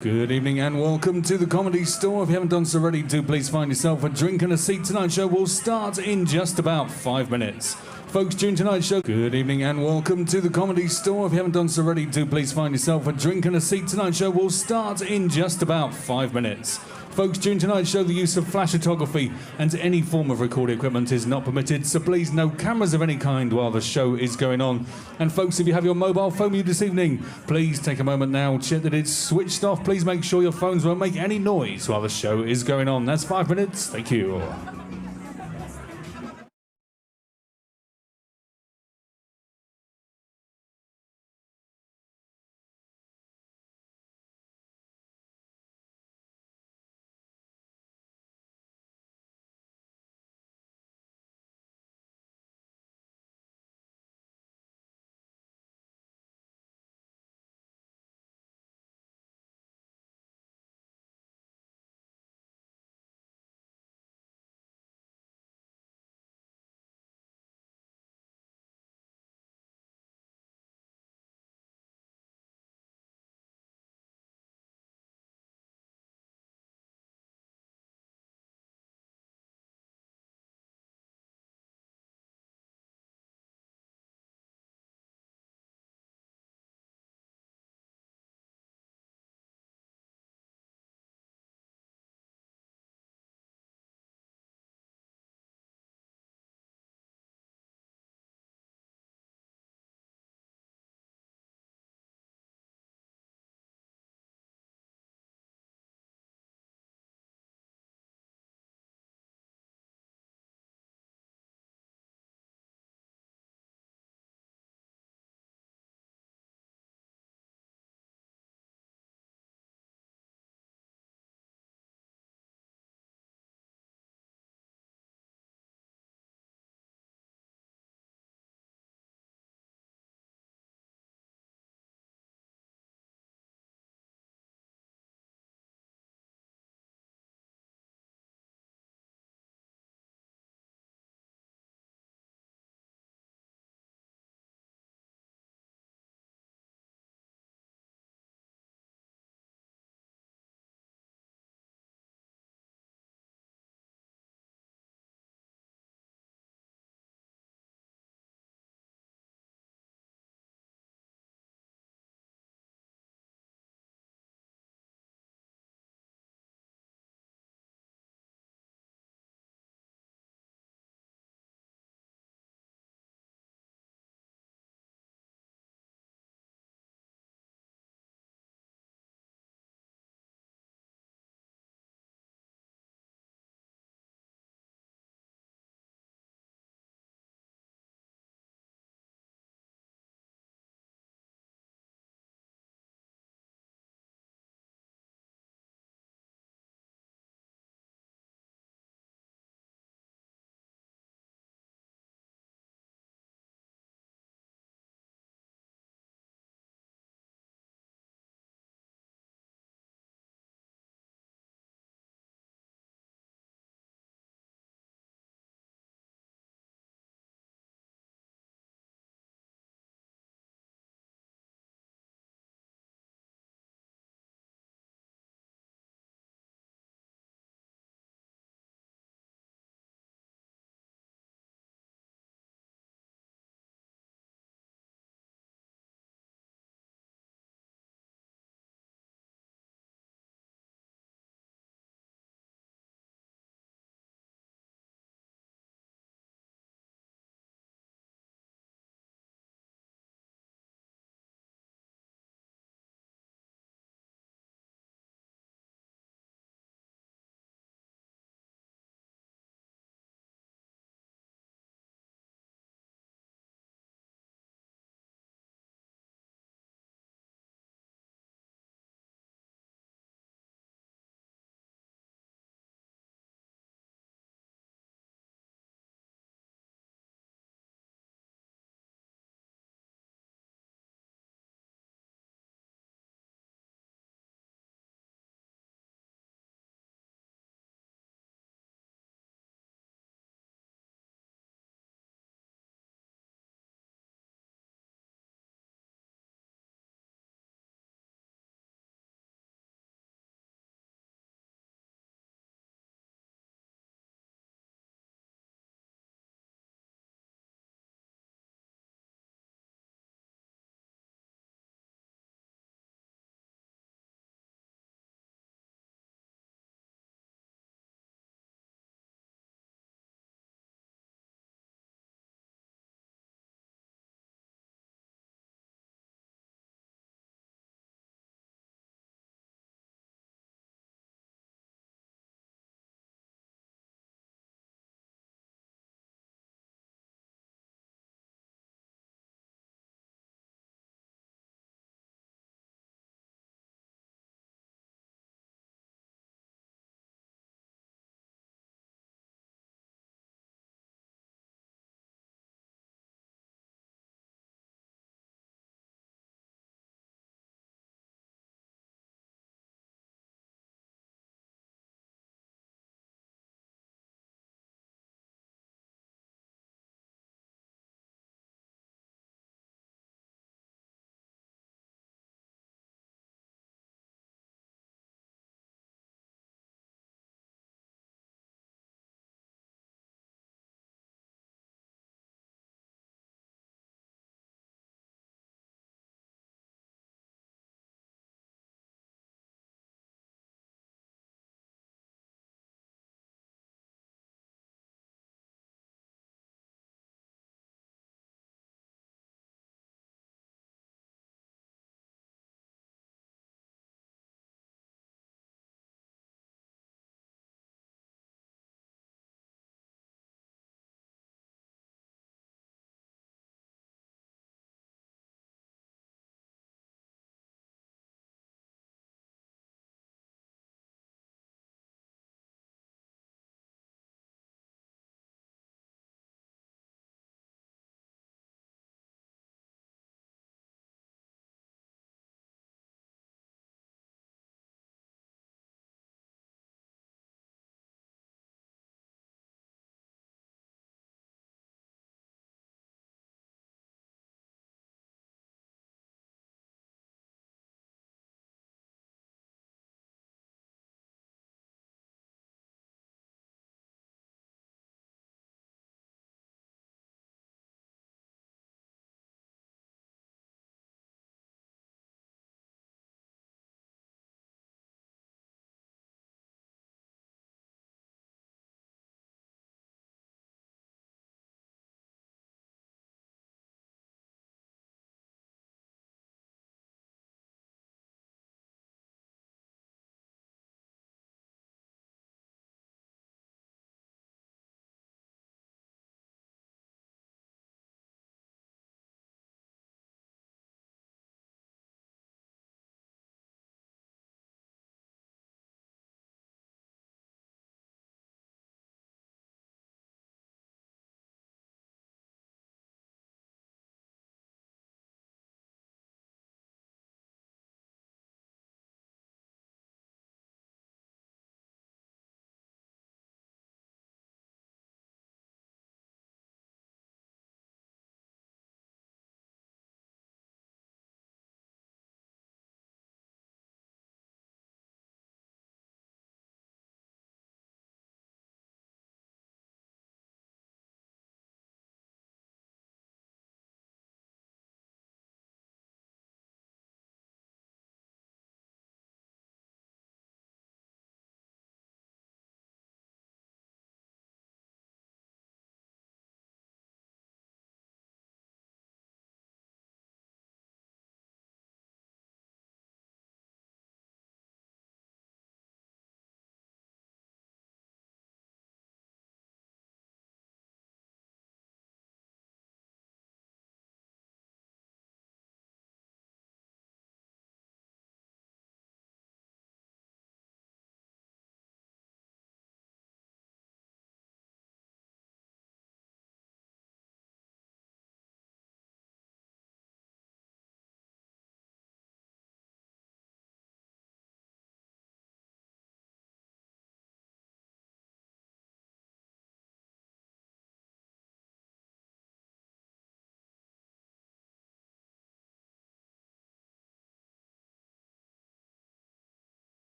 Good evening and welcome to the Comedy Store. If you haven't done so already, do please find yourself a drink and a seat. Tonight's show will start in just about 5 minutes. Folks, during tonight's show, good evening and welcome to the Comedy Store. If you haven't done so already, do please find yourself a drink and a seat. Tonight's show will start in just about 5 minutes. Folks, during tonight's show, the use of flash photography and any form of recording equipment is not permitted, so please no cameras of any kind while the show is going on. And folks, if you have your mobile phone with you this evening, please take a moment now, check that it's switched off. Please make sure your phones won't make any noise while the show is going on. That's 5 minutes. Thank you.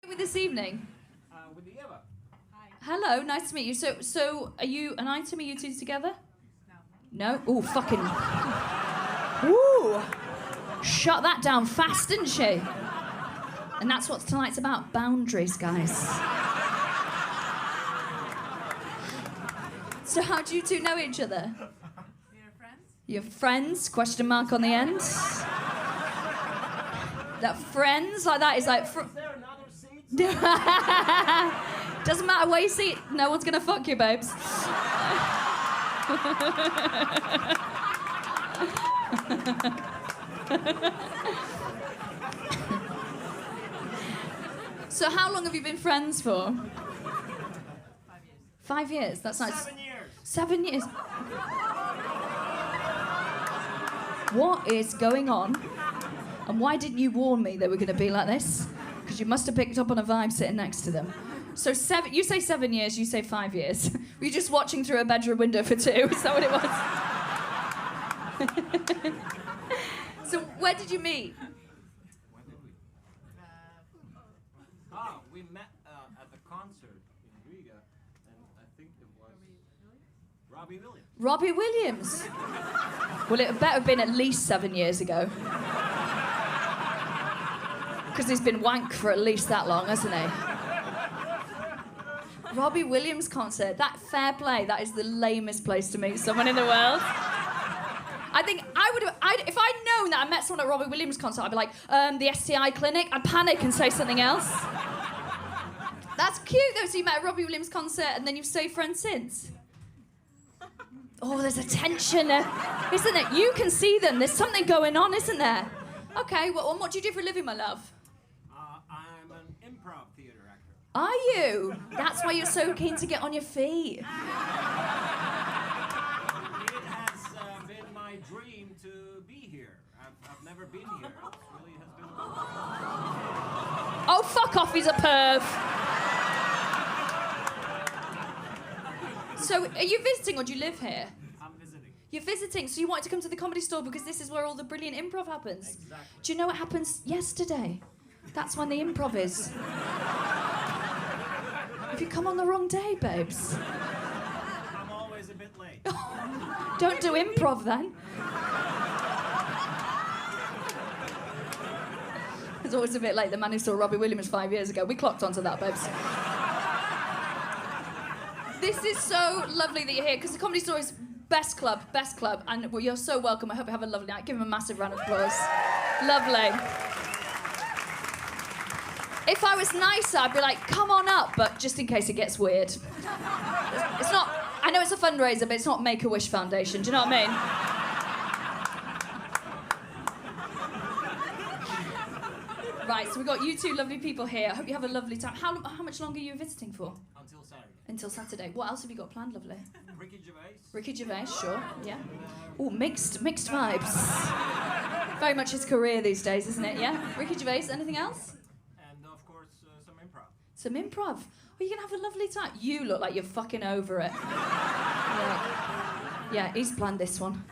With this evening? With Eva. Hi. Hello, nice to meet you. So are you an item? Are you two together? No. No? Oh, fucking. Ooh. Shut that down fast, didn't she? And that's what tonight's about. Boundaries, guys. So how do you two know each other? We're friends. You're friends? Question mark on the end. That friends like that is like. Is there another seat? Doesn't matter where you sit. No one's gonna fuck you, babes. So how long have you been friends for? 5 years. 5 years. That's nice. 7 years. 7 years. What is going on? And why didn't you warn me they were going to be like this? Because you must have picked up on a vibe sitting next to them. So you say 7 years, you say 5 years. Were you just watching through a bedroom window for 2? Is that what it was? So where did you meet? When did we? We met at the concert in Riga, and I think it was Robbie Williams. Robbie Williams. Well, it better have been at least 7 years ago. Because he's been wank for at least that long, hasn't he? Robbie Williams concert. That fair play. That is the lamest place to meet someone in the world. I think I would have. If I'd known that I met someone at Robbie Williams concert, I'd be like, the STI clinic. I'd panic and say something else. That's cute though. So you met at Robbie Williams concert and then you've stayed friends since. Oh, there's a tension, isn't it? You can see them. There's something going on, isn't there? Okay. Well, and what do you do for a living, my love? I'm an improv theater actor. Are you? That's why you're so keen to get on your feet. It has been my dream to be here. I've never been here. It really has been. Oh, fuck off, he's a perv. So, are you visiting or do you live here? I'm visiting. You're visiting, so you wanted to come to the Comedy Store because this is where all the brilliant improv happens. Exactly. Do you know what happens yesterday? That's when the improv is. Have you come on the wrong day, babes? I'm always a bit late. Don't do improv then. It's always a bit late. The man who saw Robbie Williams 5 years ago. We clocked onto that, babes. This is so lovely that you're here because the Comedy Store is best club, and well, you're so welcome. I hope you have a lovely night. Give him a massive round of applause. Lovely. If I was nicer, I'd be like, come on up, but just in case it gets weird. It's not, I know it's a fundraiser, but it's not Make-A-Wish Foundation. Do you know what I mean? Right, so we've got you two lovely people here. I hope you have a lovely time. How much longer are you visiting for? Until Saturday. Until Saturday. What else have you got planned, lovely? Ricky Gervais. Ricky Gervais, sure, yeah. Oh, mixed vibes. Very much his career these days, isn't it? Yeah. Ricky Gervais. Anything else? And of course, some improv. Some improv. Well, you're gonna have a lovely time. You look like you're fucking over it. Yeah, he's planned this one.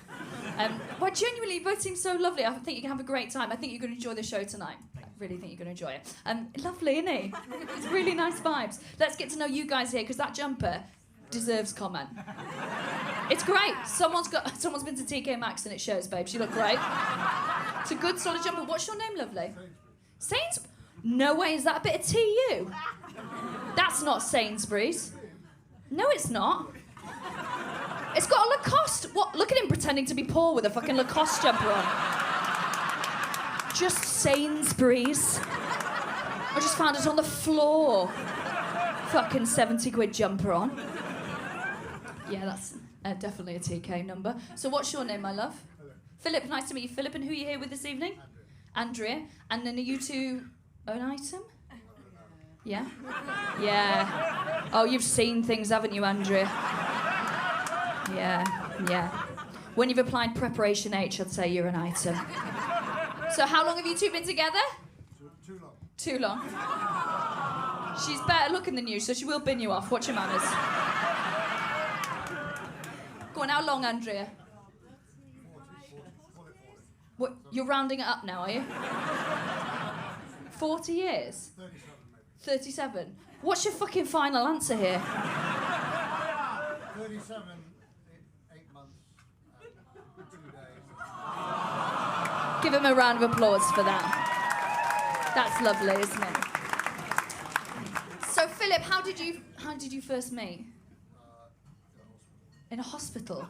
Well, genuinely, you both seem so lovely. I think you can have a great time. I think you're going to enjoy the show tonight. I really think you're going to enjoy it. Lovely, isn't he? It's really nice vibes. Let's get to know you guys here, because that jumper deserves comment. It's great. Someone's been to TK Maxx and it shows, babes. You look great. It's a good, solid jumper. What's your name, lovely? Sainsbury's. No way, is that a bit of TU? That's not Sainsbury's. No, it's not. It's got a Lacoste. What? Look at him pretending to be poor with a fucking Lacoste jumper on. Just Sainsbury's. I just found it on the floor. Fucking 70 quid jumper on. Yeah, that's definitely a TK number. So what's your name, my love? Philip, nice to meet you, Philip. And who are you here with this evening? Andrea. And then are you two an item? Yeah? Yeah. Oh, you've seen things, haven't you, Andrea? Yeah. When you've applied Preparation H, I'd say you're an item. So how long have you two been together? Too long. Too long. She's better looking than you, so she will bin you off. Watch your manners. Go on, how long, Andrea? 40. What, you're rounding it up now, are you? 40 years? 37 maybe. 37. What's your fucking final answer here? 37, 8 months, 2 days. Give him a round of applause for that. That's lovely, isn't it? So, Philip, how did you first meet? In a hospital.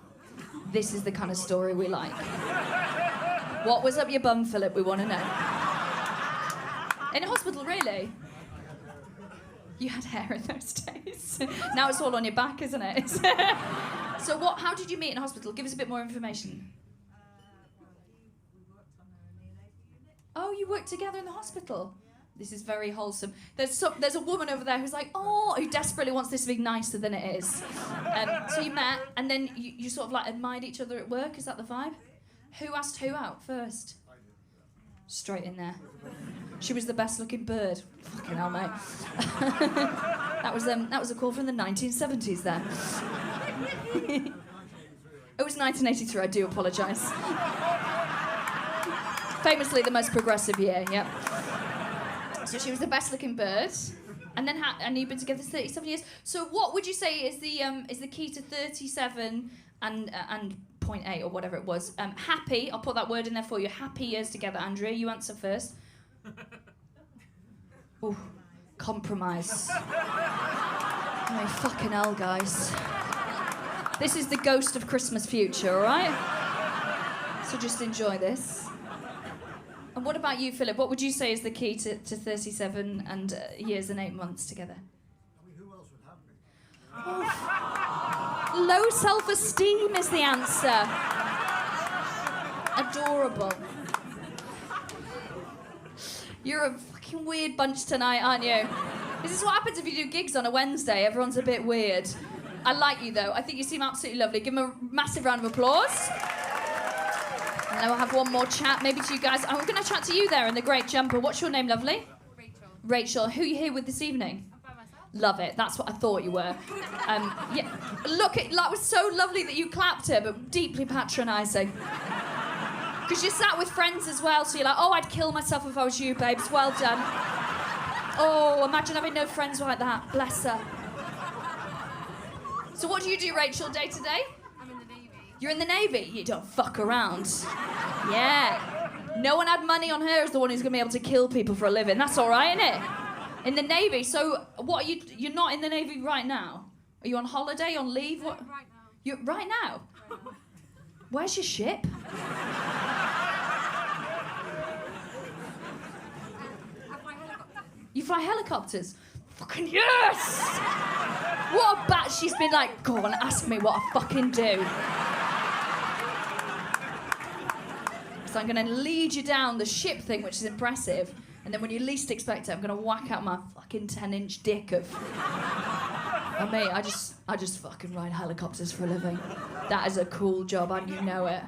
This is the kind of story we like. What was up your bum, Philip? We want to know. In a hospital, really? You had hair in those days. Now it's all on your back, isn't it? So what? How did you meet in a hospital? Give us a bit more information. Oh, you worked together in the hospital. This is very wholesome. There's a woman over there who's like, oh, who desperately wants this to be nicer than it is. So you met, and then you sort of like admired each other at work. Is that the vibe? Who asked who out first? Straight in there. She was the best-looking bird. Fucking hell, mate. That was a call from the 1970s there. It was 1983. I do apologise. Famously the most progressive year. Yep. So she was the best-looking bird, and then and you've been together 37 years. So what would you say is the key to 37 and 0.8 or whatever it was? Happy. I'll put that word in there for you. Happy years together. Andrea, you answer first. Ooh, compromise. Oh, fucking hell, guys. This is the ghost of Christmas future, all right? So just enjoy this. And what about you, Philip? What would you say is the key to 37 and years and 8 months together? I mean, who else would have me? Oh. Low self-esteem is the answer. Adorable. You're a fucking weird bunch tonight, aren't you? This is what happens if you do gigs on a Wednesday. Everyone's a bit weird. I like you, though. I think you seem absolutely lovely. Give them a massive round of applause. And then we'll have one more chat, maybe to you guys. I'm going to chat to you there in the great jumper. What's your name, lovely? Rachel. Rachel. Who are you here with this evening? I'm by myself. Love it. That's what I thought you were. Yeah. Look, that was so lovely that you clapped her, but deeply patronising. Because you sat with friends as well, so you're like, oh, I'd kill myself if I was you, babes. Well done. Oh, imagine having no friends like that. Bless her. So what do you do, Rachel, day to day? I'm in the Navy. You're in the Navy? You don't fuck around. Yeah. No one had money on her as the one who's going to be able to kill people for a living. That's all right, isn't it? In the Navy. So what are you... You're not in the Navy right now? Are you on holiday, on leave? What? Right now. You're right now? Right now. Where's your ship? I fly helicopter. You fly helicopters? Fucking yes! What a bat she's been like, go on, ask me what I fucking do. So I'm going to lead you down the ship thing, which is impressive, and then when you least expect it, I'm going to whack out my fucking 10-inch dick of... Oh, mate, I just fucking ride helicopters for a living. That is a cool job, and you know it.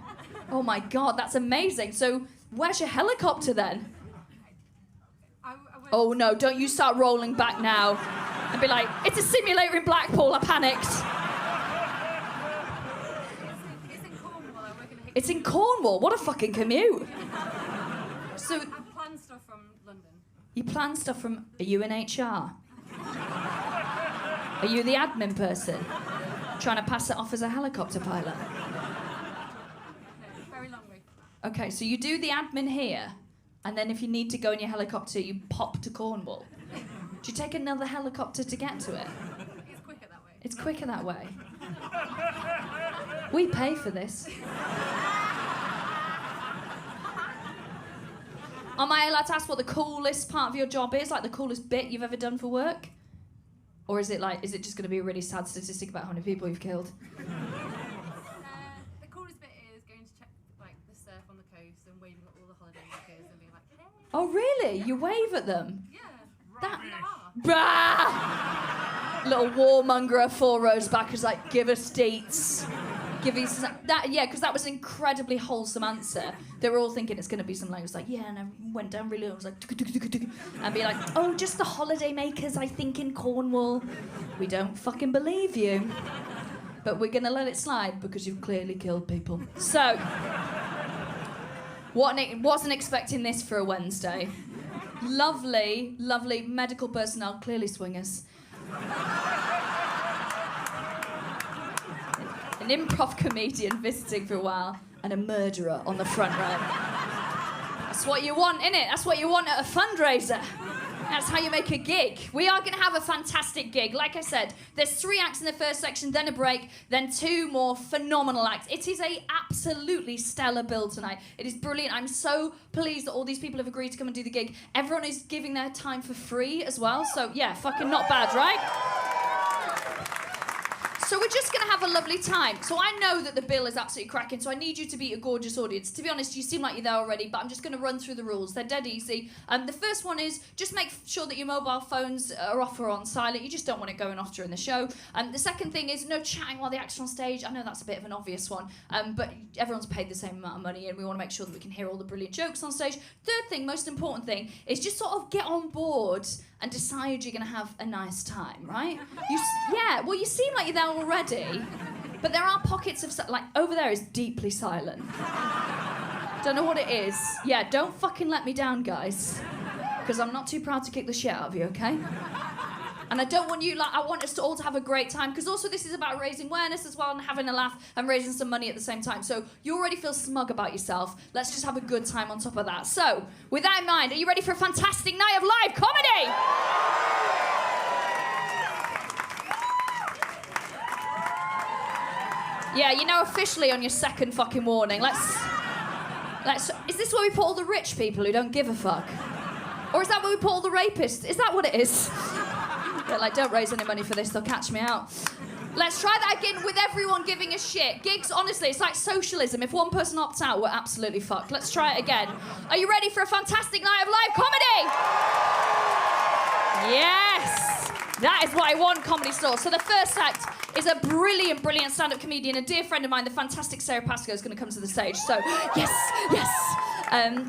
Oh my God, that's amazing. So where's your helicopter then? I went Oh no, don't you start rolling back now and be like, it's a simulator in Blackpool, I panicked. It's in Cornwall. I work in a It's in Cornwall, what a fucking commute. So I plan stuff from London. you plan stuff from, are you in HR? Are you the admin person? Trying to pass it off as a helicopter pilot? No, very long way. Okay, so you do the admin here, and then if you need to go in your helicopter, you pop to Cornwall. Do you take another helicopter to get to it? It's quicker that way. It's quicker that way. We pay for this. Am I allowed to ask what the coolest part of your job is? Like the coolest bit you've ever done for work? Or is it just going to be a really sad statistic about how many people you've killed? The coolest bit is going to check like the surf on the coast and waving at all the holiday makers and being like, hey. Oh, really? You wave at them? Yeah. That... Ah. Bah! Little warmonger 4 rows back who's like, give us deets. Give us that, yeah, because that was an incredibly wholesome answer. They were all thinking it's going to be something like, it was like, yeah, and I went down really low. I was like, and be like, oh, just the holiday makers, I think, in Cornwall. We don't fucking believe you. But we're going to let it slide because you've clearly killed people. So, wasn't expecting this for a Wednesday. lovely, lovely medical personnel, clearly swingers. An improv comedian visiting for a while, and a murderer on the front row. That's what you want, innit? That's what you want at a fundraiser. That's how you make a gig. We are going to have a fantastic gig. Like I said, there's 3 acts in the first section, then a break, then 2 more phenomenal acts. It is a absolutely stellar bill tonight. It is brilliant. I'm so pleased that all these people have agreed to come and do the gig. Everyone is giving their time for free as well. So, yeah, fucking not bad, right? So we're just going to have a lovely time. So I know that the bill is absolutely cracking, so I need you to be a gorgeous audience. To be honest, you seem like you're there already, but I'm just going to run through the rules. They're dead easy. The first one is just make sure that your mobile phones are off or on silent. You just don't want it going off during the show. The second thing is no chatting while the act's on stage. I know that's a bit of an obvious one, but everyone's paid the same amount of money, and we want to make sure that we can hear all the brilliant jokes on stage. Third thing, most important thing, is just sort of get on board and decide you're going to have a nice time, right? You seem like you're there already, but there are pockets of, like, over there is deeply silent. Don't know what it is. Yeah, don't fucking let me down, guys, because I'm not too proud to kick the shit out of you, okay? And I don't want you, I want us to all to have a great time, because also this is about raising awareness as well and having a laugh and raising some money at the same time. So you already feel smug about yourself. Let's just have a good time on top of that. So, with that in mind, are you ready for a fantastic night of live comedy? Yeah, you know, officially on your second fucking warning. Let's. Is this where we put all the rich people who don't give a fuck? Or is that where we put all the rapists? Is that what it is? Yeah, like, don't raise any money for this, they'll catch me out. Let's try that again with everyone giving a shit. Gigs, honestly, it's like socialism. If one person opts out, we're absolutely fucked. Let's try it again. Are you ready for a fantastic night of live comedy? Yes! That is what I want, Comedy Store. So the first act is a brilliant, brilliant stand-up comedian. A dear friend of mine, the fantastic Sarah Pascoe, is going to come to the stage. So, yes.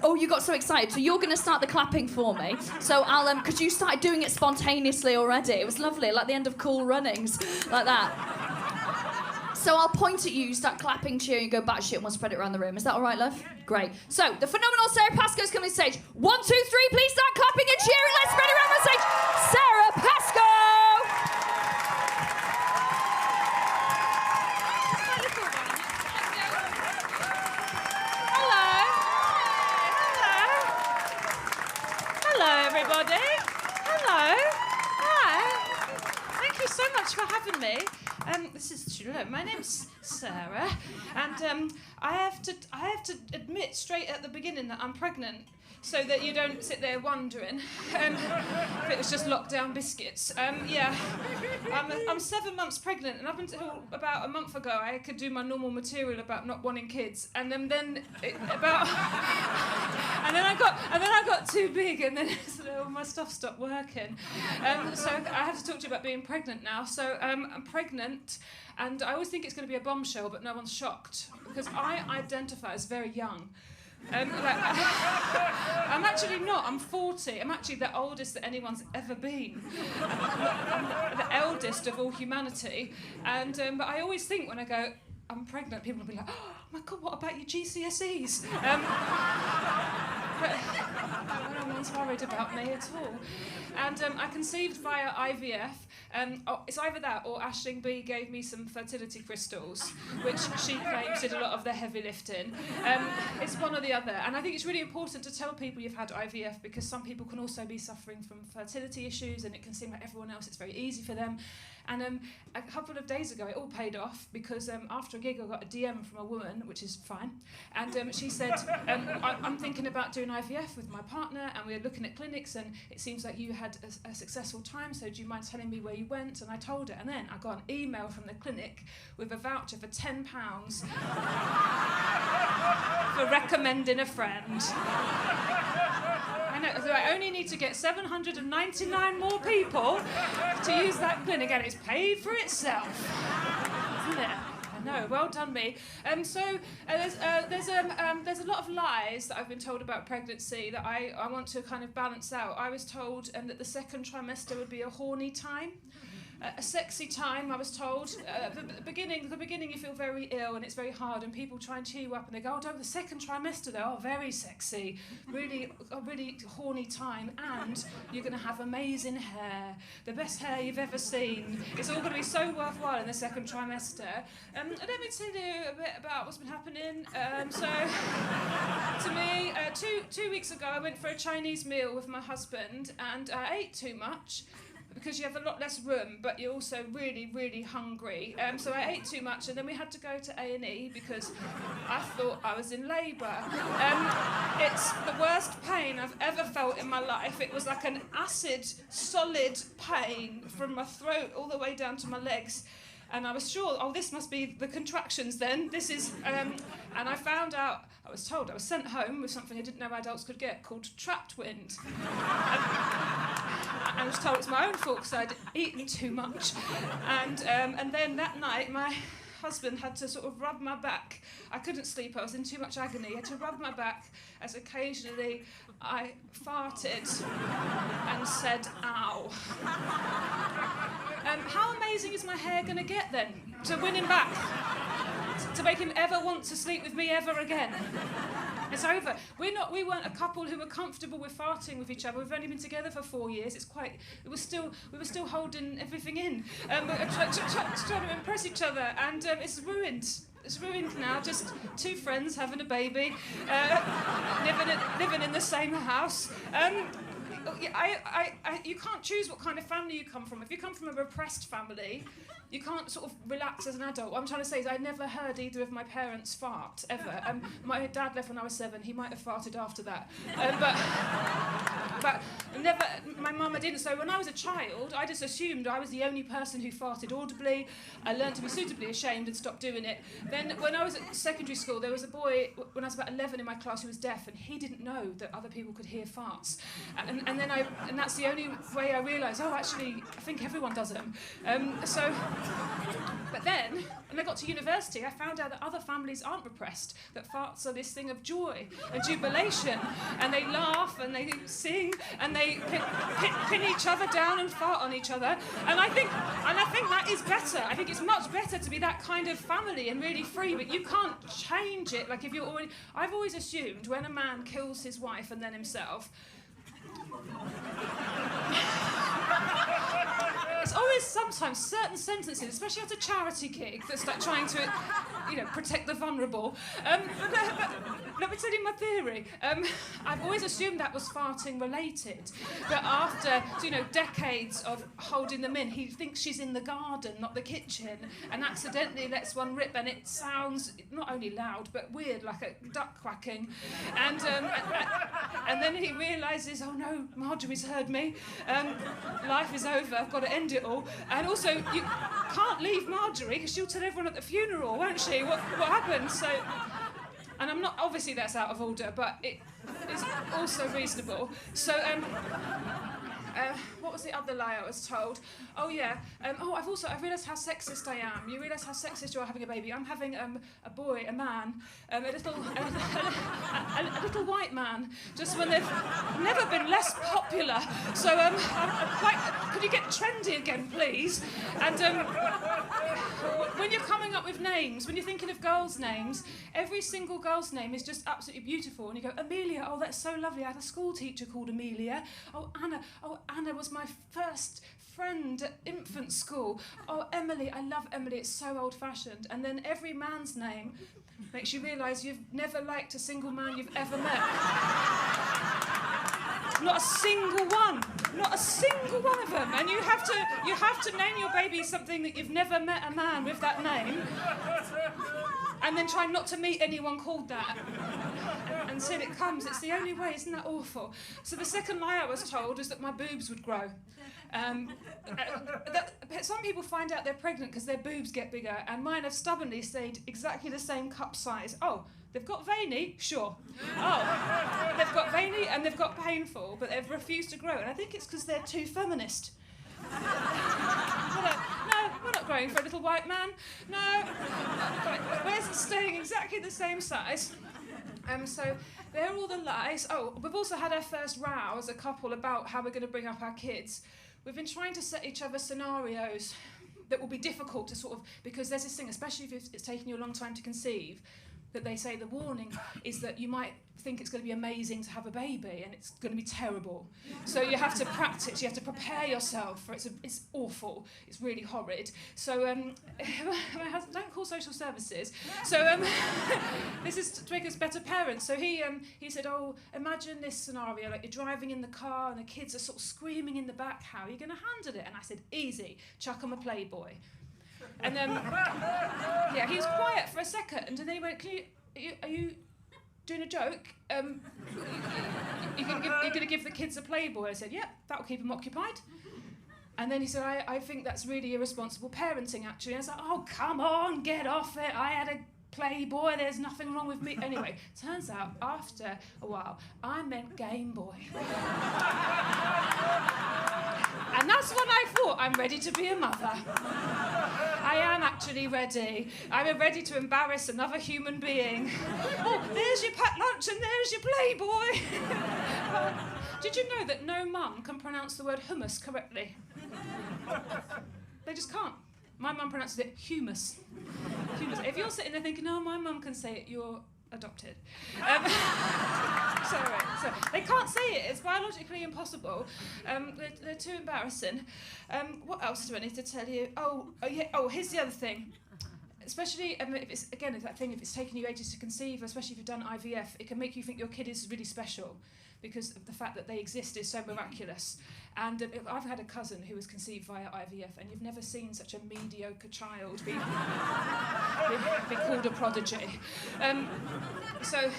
Oh, you got so excited. So you're going to start the clapping for me. So I'll, because you started doing it spontaneously already. It was lovely, like the end of Cool Runnings, like that. So I'll point at you, start clapping, cheering, go batshit, and we'll spread it around the room. Is that all right, love? Great. So the phenomenal Sarah Pascoe's coming to the stage. 1, 2, 3, please start clapping and cheering. Let's spread it around the stage. Sarah Pascoe! Everybody. Hello. Hi. Thank you so much for having me. This is true. My name's Sarah, and I have to admit straight at the beginning that I'm pregnant, so that you don't sit there wondering if it was just lockdown biscuits. Yeah, I'm 7 months pregnant, and up until about a month ago, I could do my normal material about not wanting kids, and then I got too big, and then all my stuff stopped working. So I have to talk to you about being pregnant now. So I'm pregnant, and I always think it's going to be a bombshell, but no one's shocked because I identify as very young. I'm actually not. I'm 40. I'm actually the oldest that anyone's ever been. I'm the eldest of all humanity. And but I always think when I go, I'm pregnant, people will be like, oh my God, what about your GCSEs? But no one's worried about me at all. And I conceived via IVF. It's either that or Aisling B gave me some fertility crystals, which she claims did a lot of the heavy lifting. It's one or the other. And I think it's really important to tell people you've had IVF because some people can also be suffering from fertility issues and it can seem like everyone else, it's very easy for them. And a couple of days ago, it all paid off because after a gig, I got a DM from a woman, which is fine. And she said, I'm thinking about doing IVF with my partner, and we're looking at clinics, and it seems like you had a successful time, so do you mind telling me where you went? And I told her, and then I got an email from the clinic with a voucher for £10 for recommending a friend. I know, so I only need to get 799 more people to use that clinic, and it's paid for itself, isn't it? I know, well done me. There's a lot of lies that I've been told about pregnancy that I want to kind of balance out. I was told that the second trimester would be a horny time. a sexy time, I was told. The beginning you feel very ill and it's very hard, and people try and cheer you up and they go, oh, don't, the second trimester though, oh, very sexy, really, a really horny time, and you're going to have amazing hair, the best hair you've ever seen. It's all going to be so worthwhile in the second trimester. And let me tell you a bit about what's been happening. So, to me, 2 weeks ago, I went for a Chinese meal with my husband, and I ate too much, because you have a lot less room, but you're also really, really hungry. So I ate too much, and then we had to go to A&E because I thought I was in labour. It's the worst pain I've ever felt in my life. It was like an acid, solid pain from my throat all the way down to my legs. And I was sure, oh, this must be the contractions then. This is, and I found out, I was told, I was sent home with something I didn't know adults could get called trapped wind. I was told it's my own fault because I'd eaten too much. And then that night, my husband had to sort of rub my back. I couldn't sleep, I was in too much agony. He had to rub my back as occasionally I farted and said, ow. How amazing is my hair going to get then to win him back? To make him ever want to sleep with me ever again? It's over. We weren't a couple who were comfortable with farting with each other. We've only been together for 4 years. We were still holding everything in. We were trying to impress each other, and it's ruined. It's ruined now. Just two friends having a baby, living in the same house. You can't choose what kind of family you come from. If you come from a repressed family, you can't sort of relax as an adult. What I'm trying to say is I never heard either of my parents fart, ever. My dad left when I was 7. He might have farted after that. But never, my mama didn't. So when I was a child, I just assumed I was the only person who farted audibly. I learned to be suitably ashamed and stopped doing it. Then when I was at secondary school, there was a boy, when I was about 11 in my class, who was deaf, and he didn't know that other people could hear farts. And that's the only way I realised, oh, actually, I think everyone does them. But then, when I got to university, I found out that other families aren't repressed, that farts are this thing of joy and jubilation, and they laugh and they sing and they pin each other down and fart on each other. And I think that is better. I think it's much better to be that kind of family and really free, but you can't change it. Like if you're already, I've always assumed when a man kills his wife and then himself, it's always sometimes certain sentences, especially at a charity gig, that's like trying to, protect the vulnerable. But let me tell you my theory. I've always assumed that was farting related. That after, decades of holding them in, he thinks she's in the garden, not the kitchen, and accidentally lets one rip, and it sounds not only loud, but weird, like a duck quacking. And then he realises, oh no, Marjorie's heard me. Life is over, I've got to end it all. And also, you can't leave Marjorie, because she'll tell everyone at the funeral, won't she, what happened? So, and I'm not, obviously that's out of order, but it is also reasonable. So, what was the other lie I was told? Oh yeah. I've realised how sexist I am. You realise how sexist you are having a baby. I'm having a boy, a man, a little white man. Just when they've never been less popular. So could you get trendy again, please? And when you're coming up with names, when you're thinking of girls' names, every single girl's name is just absolutely beautiful. And you go, Amelia. Oh, that's so lovely. I had a school teacher called Amelia. Oh, Anna. Oh, Anna was my first friend at infant school. Oh, Emily, I love Emily, it's so old-fashioned. And then every man's name makes you realise you've never liked a single man you've ever met. Not a single one. Not a single one of them. And you have to name your baby something that you've never met a man with that name. And then try not to meet anyone called that until it comes. It's the only way, isn't that awful? So the second lie I was told was that my boobs would grow. Some people find out they're pregnant because their boobs get bigger, and mine have stubbornly stayed exactly the same cup size. Oh, they've got veiny? Sure. Oh, they've got veiny and they've got painful, but they've refused to grow, and I think it's because they're too feminist. No, we're not growing for a little white man. No. Where's it staying exactly the same size? So there are all the lies. Oh, we've also had our first row as a couple about how we're going to bring up our kids. we've been trying to set each other scenarios that will be difficult to sort of, because there's this thing, especially if it's taken you a long time to conceive, that they say the warning is that you might think it's going to be amazing to have a baby and it's going to be terrible. So you have to practice, you have to prepare yourself for it's awful, it's really horrid. So my husband, don't call social services. So this is to make us better parents. So he said, oh, imagine this scenario, like you're driving in the car and the kids are sort of screaming in the back, how are you going to handle it? And I said, easy, chuck 'em a Playboy. And yeah, he was quiet for a second, and then he went, are you doing a joke? You're going to give the kids a Playboy? I said, yeah, that'll keep them occupied. And then he said, I think that's really irresponsible parenting, actually. And I was like, oh, come on, get off it. I had a Playboy, there's nothing wrong with me. Anyway, turns out, after a while, I meant Game Boy. And that's when I thought, I'm ready to be a mother. I am actually ready. I'm ready to embarrass another human being. Oh, there's your packed lunch and there's your Playboy. Did you know that no mum can pronounce the word hummus correctly? They just can't. My mum pronounces it humus. Humus. If you're sitting there thinking, oh, my mum can say it, you're adopted. So they can't say it. It's biologically impossible. They're too embarrassing. What else do I need to tell you? Oh, here's the other thing. Especially if it's, again, if it's taken you ages to conceive, especially if you've done IVF, it can make you think your kid is really special because of the fact that they exist is so miraculous. And I've had a cousin who was conceived via IVF, and you've never seen such a mediocre child be called a prodigy. So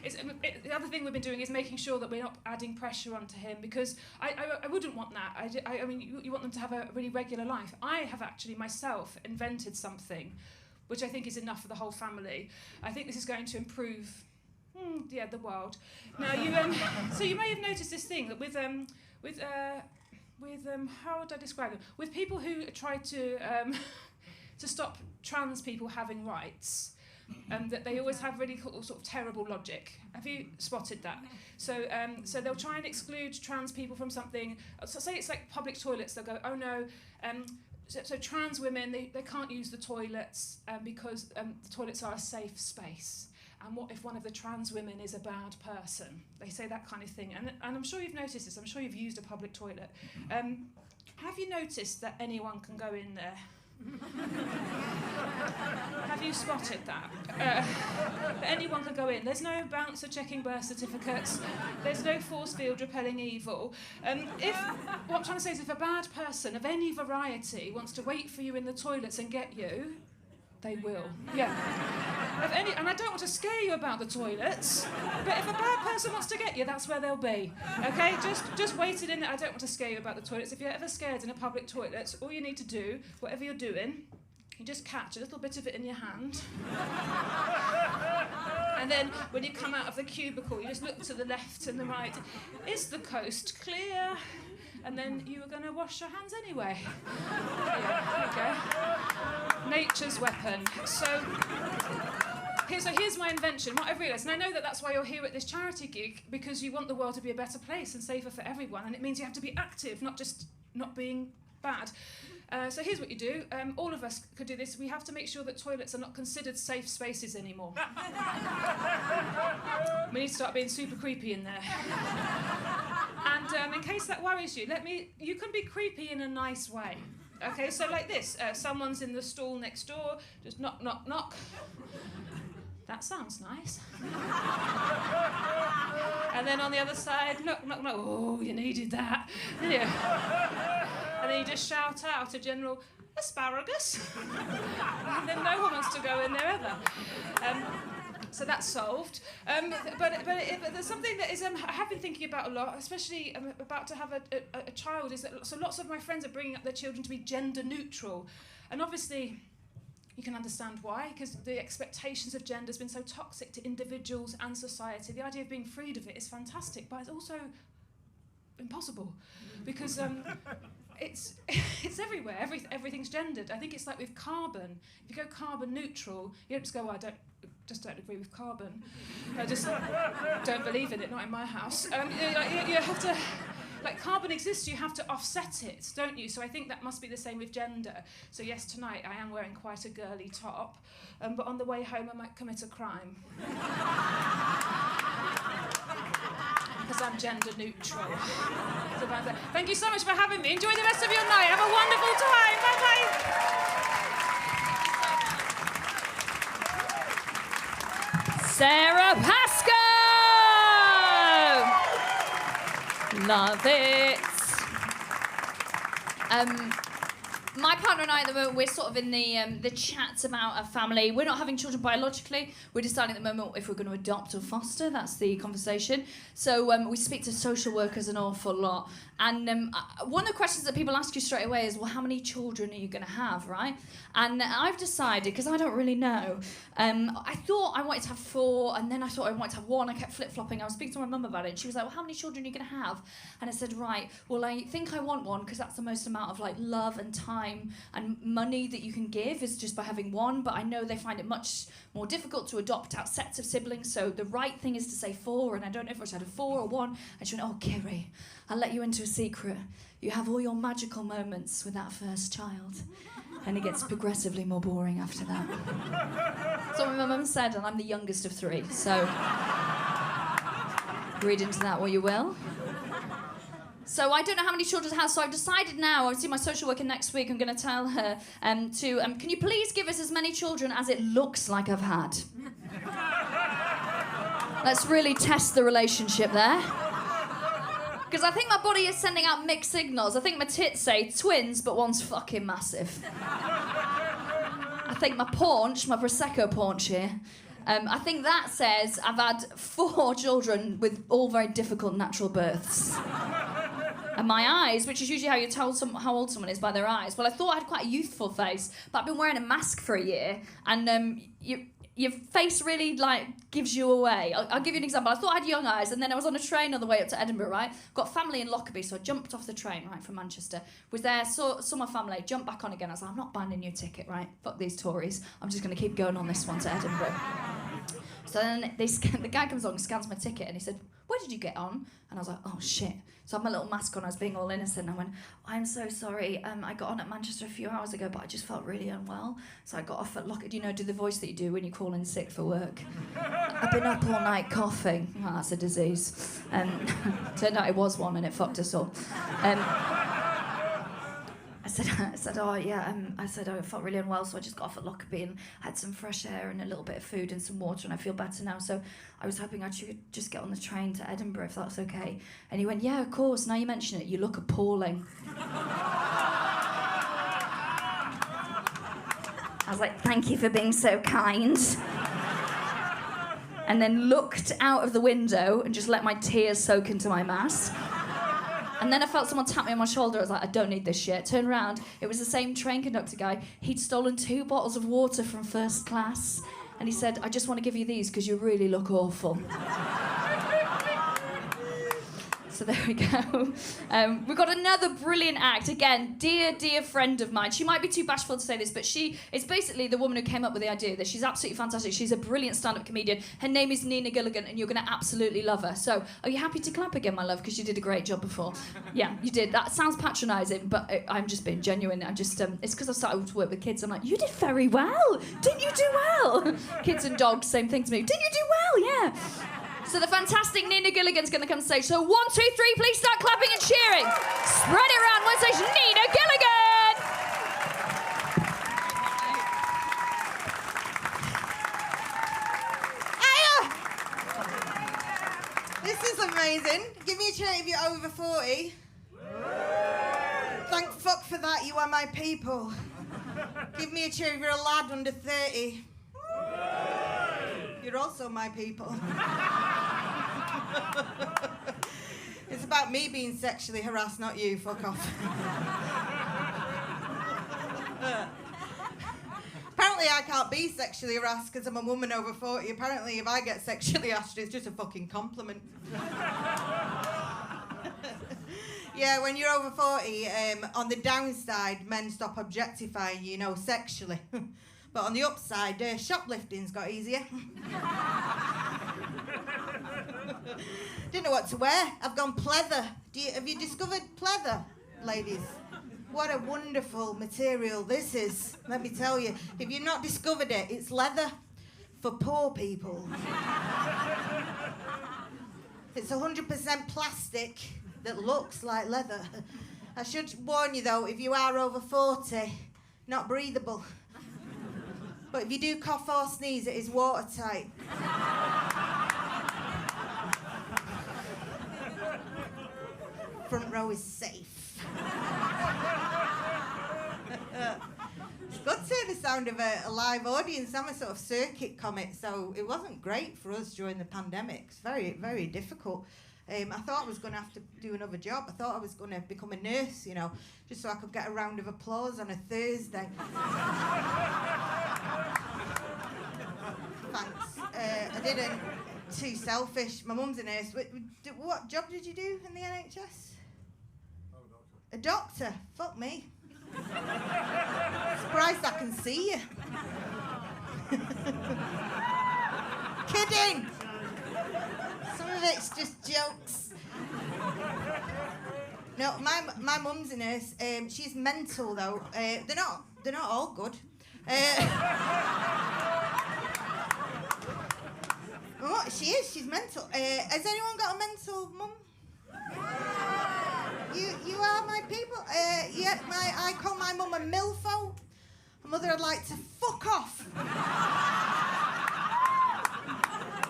the other thing we've been doing is making sure that we're not adding pressure onto him, because I wouldn't want that. I mean, you want them to have a really regular life. I have actually myself invented something which I think is enough for the whole family. I think this is going to improve the world. Now, so you may have noticed this thing that with how would I describe it? With people who try to stop trans people having rights, that they always have really sort of terrible logic. Have you spotted that? So they'll try and exclude trans people from something. So say it's like public toilets. They'll go, oh no. So trans women, they can't use the toilets because the toilets are a safe space. And what if one of the trans women is a bad person? They say that kind of thing. And I'm sure you've noticed this. I'm sure you've used a public toilet. Have you noticed that anyone can go in there? Have you spotted that? That anyone can go in. There's no bouncer checking birth certificates. There's no force field repelling evil. What I'm trying to say is, if a bad person of any variety wants to wait for you in the toilets and get you, they will. Yeah. And I don't want to scare you about the toilets, but if a bad person wants to get you, that's where they'll be. Okay? Just wait it in there. I don't want to scare you about the toilets. If you're ever scared in a public toilet, all you need to do, whatever you're doing, you just catch a little bit of it in your hand. And then when you come out of the cubicle, you just look to the left and the right. Is the coast clear? And then you were going to wash your hands anyway. Yeah, there you go. Nature's weapon. So here's my invention. What I've realised, and I know that that's why you're here at this charity gig, because you want the world to be a better place and safer for everyone, and it means you have to be active, not just not being bad. So here's what you do. All of us could do this. We have to make sure that toilets are not considered safe spaces anymore. We need to start being super creepy in there. And in case that worries you, you can be creepy in a nice way. Okay, so like this. Someone's in the stall next door, just knock, knock, knock. That sounds nice. And then on the other side, knock, knock, knock. Oh, you needed that, didn't you? And then you just shout out a general, asparagus. And then no one wants to go in there ever. So that's solved. But there's something that is I have been thinking about a lot, especially about to have a child, is that so lots of my friends are bringing up their children to be gender neutral. And obviously, you can understand why, because the expectations of gender has been so toxic to individuals and society. The idea of being freed of it is fantastic, but it's also impossible, because it's everywhere. Everything's gendered. I think it's like with carbon. If you go carbon neutral, you don't just go, well, I don't agree with carbon. I just don't believe in it, not in my house. You have to... like carbon exists, you have to offset it, don't you? So I think that must be the same with gender. So yes, tonight I am wearing quite a girly top, but on the way home I might commit a crime. Because I'm gender neutral. So about that. Thank you so much for having me. Enjoy the rest of your night. Have a wonderful time. Bye-bye. Sarah Pascoe! Love it. My partner and I at the moment, we're sort of in the chat about a family. We're not having children biologically. We're deciding at the moment if we're going to adopt or foster. That's the conversation. So we speak to social workers an awful lot. And one of the questions that people ask you straight away is, well, how many children are you going to have, right? And I've decided, because I don't really know, I thought I wanted to have 4, and then I thought I wanted to have 1. I kept flip-flopping. I was speaking to my mum about it, and she was like, well, how many children are you going to have? And I said, right, well, I think I want 1, because that's the most amount of like love and time and money that you can give is just by having 1, but I know they find it much more difficult to adopt out sets of siblings, so the right thing is to say 4, and I don't know if I said a 4 or 1. And she went, oh, Kiri, I'll let you into a secret. You have all your magical moments with that first child, and it gets progressively more boring after that. That's what my mum said, and I'm the youngest of 3, so read into that what you will. So I don't know how many children has, so I've decided now, I'll see my social worker next week, I'm going to tell her can you please give us as many children as it looks like I've had? Let's really test the relationship there. Because I think my body is sending out mixed signals. I think my tits say twins, but one's fucking massive. I think my paunch, my Prosecco paunch here, I think that says I've had 4 children with all very difficult natural births. And my eyes, which is usually how you tell how old someone is, by their eyes. Well, I thought I had quite a youthful face, but I've been wearing a mask for a year, and your face really like gives you away. I'll give you an example. I thought I had young eyes, and then I was on a train on the way up to Edinburgh, right? Got family in Lockerbie, so I jumped off the train, right, from Manchester. Was there, saw my family, jumped back on again. I was like, I'm not buying a new ticket, right? Fuck these Tories. I'm just going to keep going on this one to Edinburgh. So then the guy comes along, scans my ticket, and he said, where did you get on? And I was like, oh, shit. So I had my little mask on, I was being all innocent. I went, I'm so sorry, I got on at Manchester a few hours ago, but I just felt really unwell. So I got off at Lockett. Do you know, do the voice that you do when you call in sick for work? I've been up all night coughing. Well, that's a disease. Turned out it was one, and it fucked us all. I said, oh yeah, I said I felt really unwell, so I just got off at Lockerbie and had some fresh air and a little bit of food and some water, and I feel better now. So I was hoping I could just get on the train to Edinburgh, if that's okay. And he went, yeah, of course. Now you mention it, you look appalling. I was like, thank you for being so kind. And then looked out of the window and just let my tears soak into my mask. And then I felt someone tap me on my shoulder. I was like, I don't need this shit. Turned around. It was the same train conductor guy. He'd stolen 2 bottles of water from first class. And he said, I just want to give you these because you really look awful. So there we go. We've got another brilliant act. Again, dear friend of mine. She might be too bashful to say this, but she is basically the woman who came up with the idea. That she's absolutely fantastic. She's a brilliant stand-up comedian. Her name is Nina Gilligan, and you're going to absolutely love her. So, are you happy to clap again, my love? Because you did a great job before. Yeah, you did. That sounds patronising, but I'm just being genuine. I'm just, it's because I've started to work with kids. I'm like, you did very well. Didn't you do well? Kids and dogs, same thing to me. Didn't you do well? Yeah. So the fantastic Nina Gilligan's going to come on stage. So 1, 2, 3, please start clapping and cheering. Spread it around. One stage, Nina Gilligan. This is amazing. Give me a cheer if you're over 40. Thank fuck for that, you are my people. Give me a cheer if you're a lad under 30. You're also my people. It's about me being sexually harassed, not you. Fuck off. Apparently I can't be sexually harassed because I'm a woman over 40. Apparently if I get sexually harassed, it's just a fucking compliment. Yeah, when you're over 40, on the downside, men stop objectifying you, sexually. But on the upside, shoplifting's got easier. Didn't know what to wear. I've gone pleather. Have you discovered pleather, ladies? What a wonderful material this is. Let me tell you. If you've not discovered it, it's leather for poor people. It's 100% plastic that looks like leather. I should warn you though, if you are over 40, not breathable. But if you do cough or sneeze, it is watertight. Front row is safe. It's good to hear the sound of a live audience. I'm a sort of circuit comic, so it wasn't great for us during the pandemic. It's very, very difficult. I thought I was going to have to do another job. I thought I was going to become a nurse, you know, just so I could get a round of applause on a Thursday. Thanks. I didn't. Too selfish. My mum's a nurse. What job did you do in the NHS? A doctor? Fuck me. Surprised I can see you. Kidding! Some of it's just jokes. No, my mum's a nurse. She's mental though. They're not all good. Oh, she is. She's mental. Has anyone got a mental mum? You are my people. Yeah, I call my mum a milfo. My mother would like to fuck off.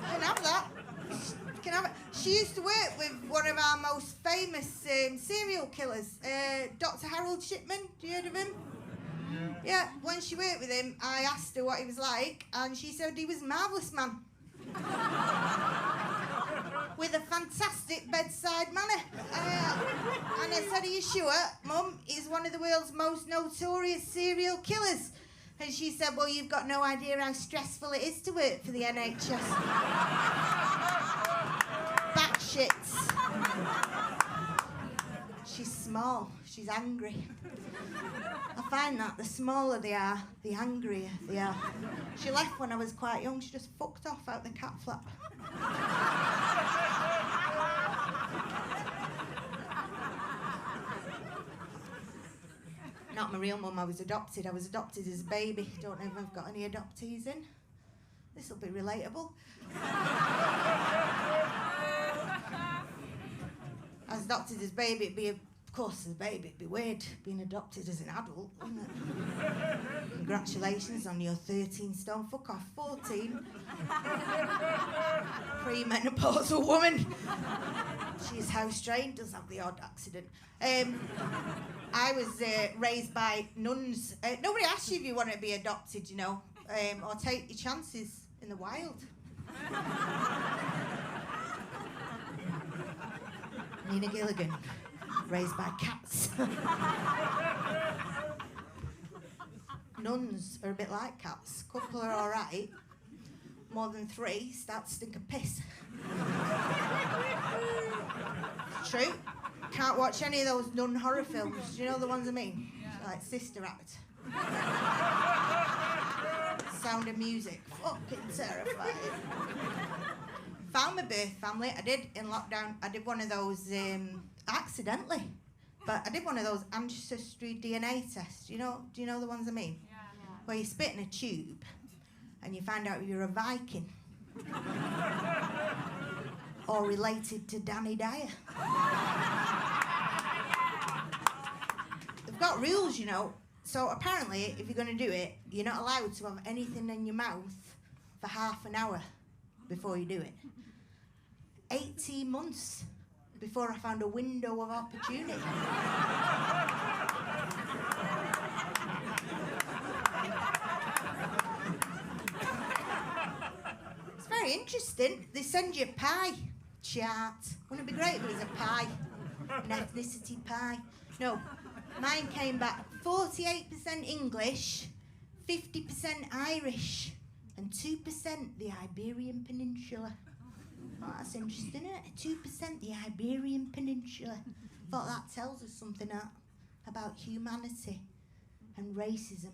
Can have that. Can have it. She used to work with one of our most famous serial killers, Dr. Harold Shipman. Do you heard of him? Yeah. When she worked with him, I asked her what he was like, and she said he was a marvellous man. With a fantastic bedside manner. And I said, are you sure, Mum? He's one of the world's most notorious serial killers. And she said, well, you've got no idea how stressful it is to work for the NHS. Batshits. She's small. She's angry. I find that the smaller they are, the angrier they are. She left when I was quite young. She just fucked off out the cat flap. Not my real mum, I was adopted. I was adopted as a baby. Don't know if I've got any adoptees in. This'll be relatable. I was adopted as a baby, of course, as a baby, it'd be weird being adopted as an adult, wouldn't it? Congratulations on your 13 stone. Fuck off, 14. Premenopausal woman. She's house trained, does have the odd accident. I was raised by nuns. Nobody asks you if you want to be adopted, you know, or take your chances in the wild. Nina Gilligan, raised by cats. Nuns are a bit like cats. Couple are all right. More than 3 start to stink of piss. True. Can't watch any of those nun horror films. Do you know the ones I mean? Yeah. Like Sister Act. Sound of Music. Fucking terrifying. Found my birth family. I did in lockdown. I did one of those accidentally, but I did one of those ancestry DNA tests. Do you know the ones I mean? Yeah. Where you spit in a tube, and you find out if you're a Viking or related to Danny Dyer. They've got rules, you know. So apparently, if you're going to do it, you're not allowed to have anything in your mouth for half an hour before you do it. 18 months before I found a window of opportunity. It's very interesting. They send you a pie chart. Wouldn't it be great if it was a pie? An ethnicity pie. No, mine came back 48% English, 50% Irish, and 2% the Iberian Peninsula. Oh, that's interesting, isn't it? 2% the Iberian Peninsula. Thought that tells us something about humanity and racism.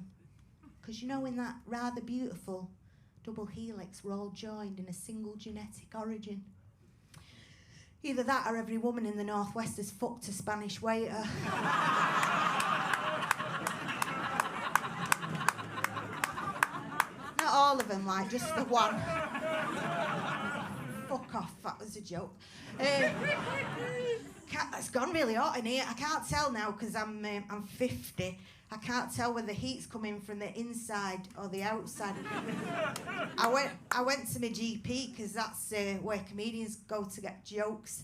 Because you know, in that rather beautiful double helix, we're all joined in a single genetic origin. Either that or every woman in the Northwest has fucked a Spanish waiter. Not all of them, like, just the one. Fuck off, that was a joke. It's gone really hot in here. I can't tell now because I'm 50. I can't tell whether the heat's coming from the inside or the outside. I went to my GP because that's where comedians go to get jokes.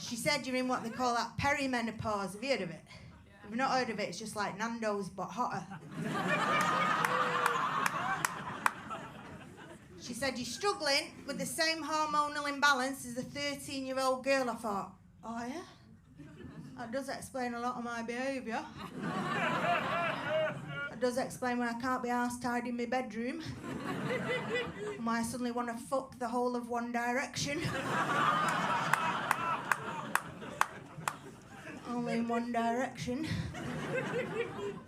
She said you're in what they call that perimenopause. Have you heard of it? If you've not heard of it, it's just like Nando's but hotter. She said you're struggling with the same hormonal imbalance as a 13-year-old girl. I thought, oh yeah? That does explain a lot of my behaviour. That does explain when I can't be arsed tidying my bedroom. And why I suddenly want to fuck the whole of One Direction. Only in One Direction.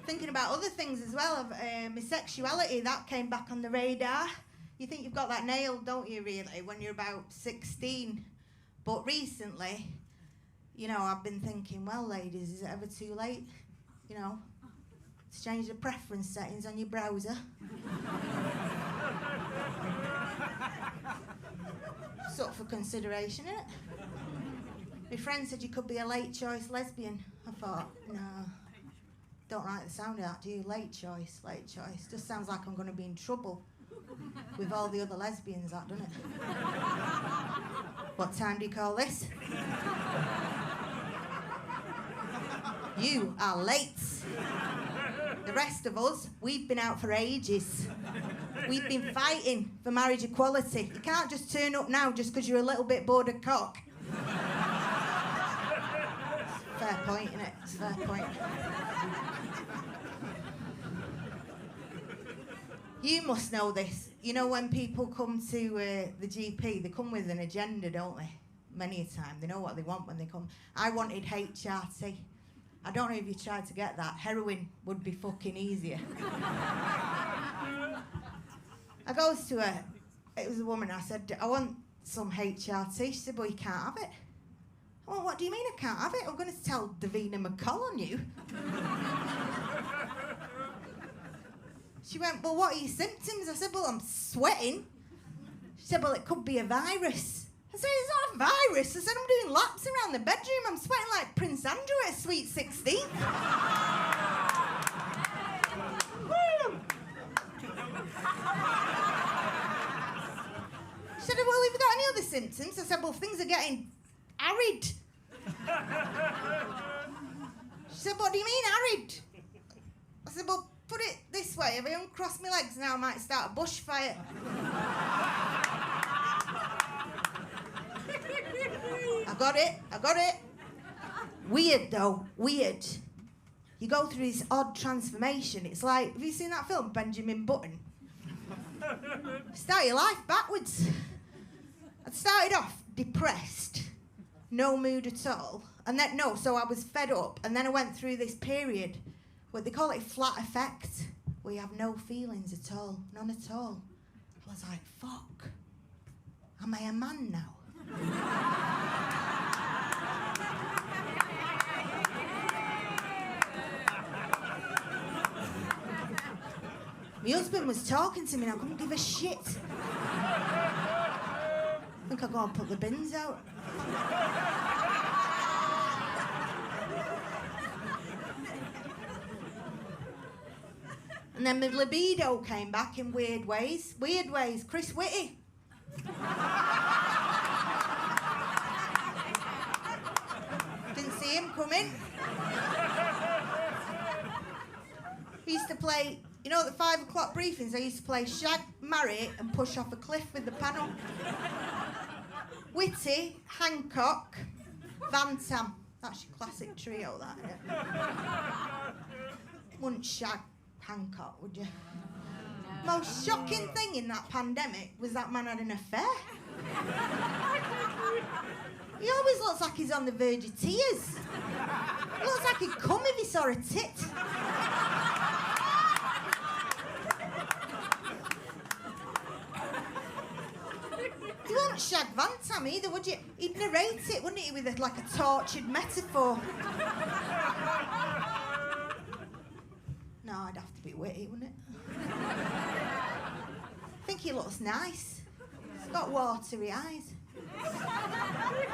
Thinking about other things as well, of my sexuality, that came back on the radar. You think you've got that nailed, don't you, really, when you're about 16? But recently, you know, I've been thinking, well, ladies, is it ever too late? You know, to change the preference settings on your browser. It's up for consideration, isn't it? My friend said you could be a late choice lesbian. I thought, no, don't like the sound of that, do you? Late choice, late choice. Just sounds like I'm going to be in trouble with all the other lesbians, that, doesn't it? What time do you call this? You are late. The rest of us, we've been out for ages. We've been fighting for marriage equality. You can't just turn up now just because you're a little bit bored of cock. Fair point, innit? It's a fair point. You must know this. You know, when people come to the GP, they come with an agenda, don't they? Many a time. They know what they want when they come. I wanted HRT. I don't know if you tried to get that. Heroin would be fucking easier. I goes to her. It was a woman. I said, I want some HRT. She said, well, you can't have it. Well, what do you mean I can't have it? I'm going to tell Davina McCall on you. She went, well, what are your symptoms? I said, well, I'm sweating. She said, well, it could be a virus. I said, it's not a virus. I said, I'm doing laps around the bedroom. I'm sweating like Prince Andrew at Sweet 16. She said, well, have you got any other symptoms? I said, well, things are getting arid. She said, what do you mean arid? I said, well, put it this way. If I uncross my legs now, I might start a bushfire. I got it. Weird, though. Weird. You go through this odd transformation. It's like, have you seen that film, Benjamin Button? Start your life backwards. I started off depressed, no mood at all. And then, so I was fed up. And then I went through this period where they call it flat effect, where you have no feelings at all, none at all. I was like, fuck, am I a man now? My husband was talking to me and I couldn't give a shit. I think I'll go and put the bins out. And then my libido came back in weird ways. Weird ways. Chris Whitty. Didn't see him coming. We used to play, you know, at the 5 o'clock briefings, I used to play shag, marry, and push off a cliff with the panel. Whitty, Hancock, Van Tam. That's your classic trio, that, isn't it? Wouldn't shag Hancock, would you? No. Most shocking thing in that pandemic was that man had an affair. He always looks like he's on the verge of tears. He looks like he'd come if he penis or a tit? You wouldn't shag Van Tam either, would you? He'd narrate it, wouldn't he, with like a tortured metaphor? No, I'd have to be witty, wouldn't it? I think he looks nice. He's got watery eyes.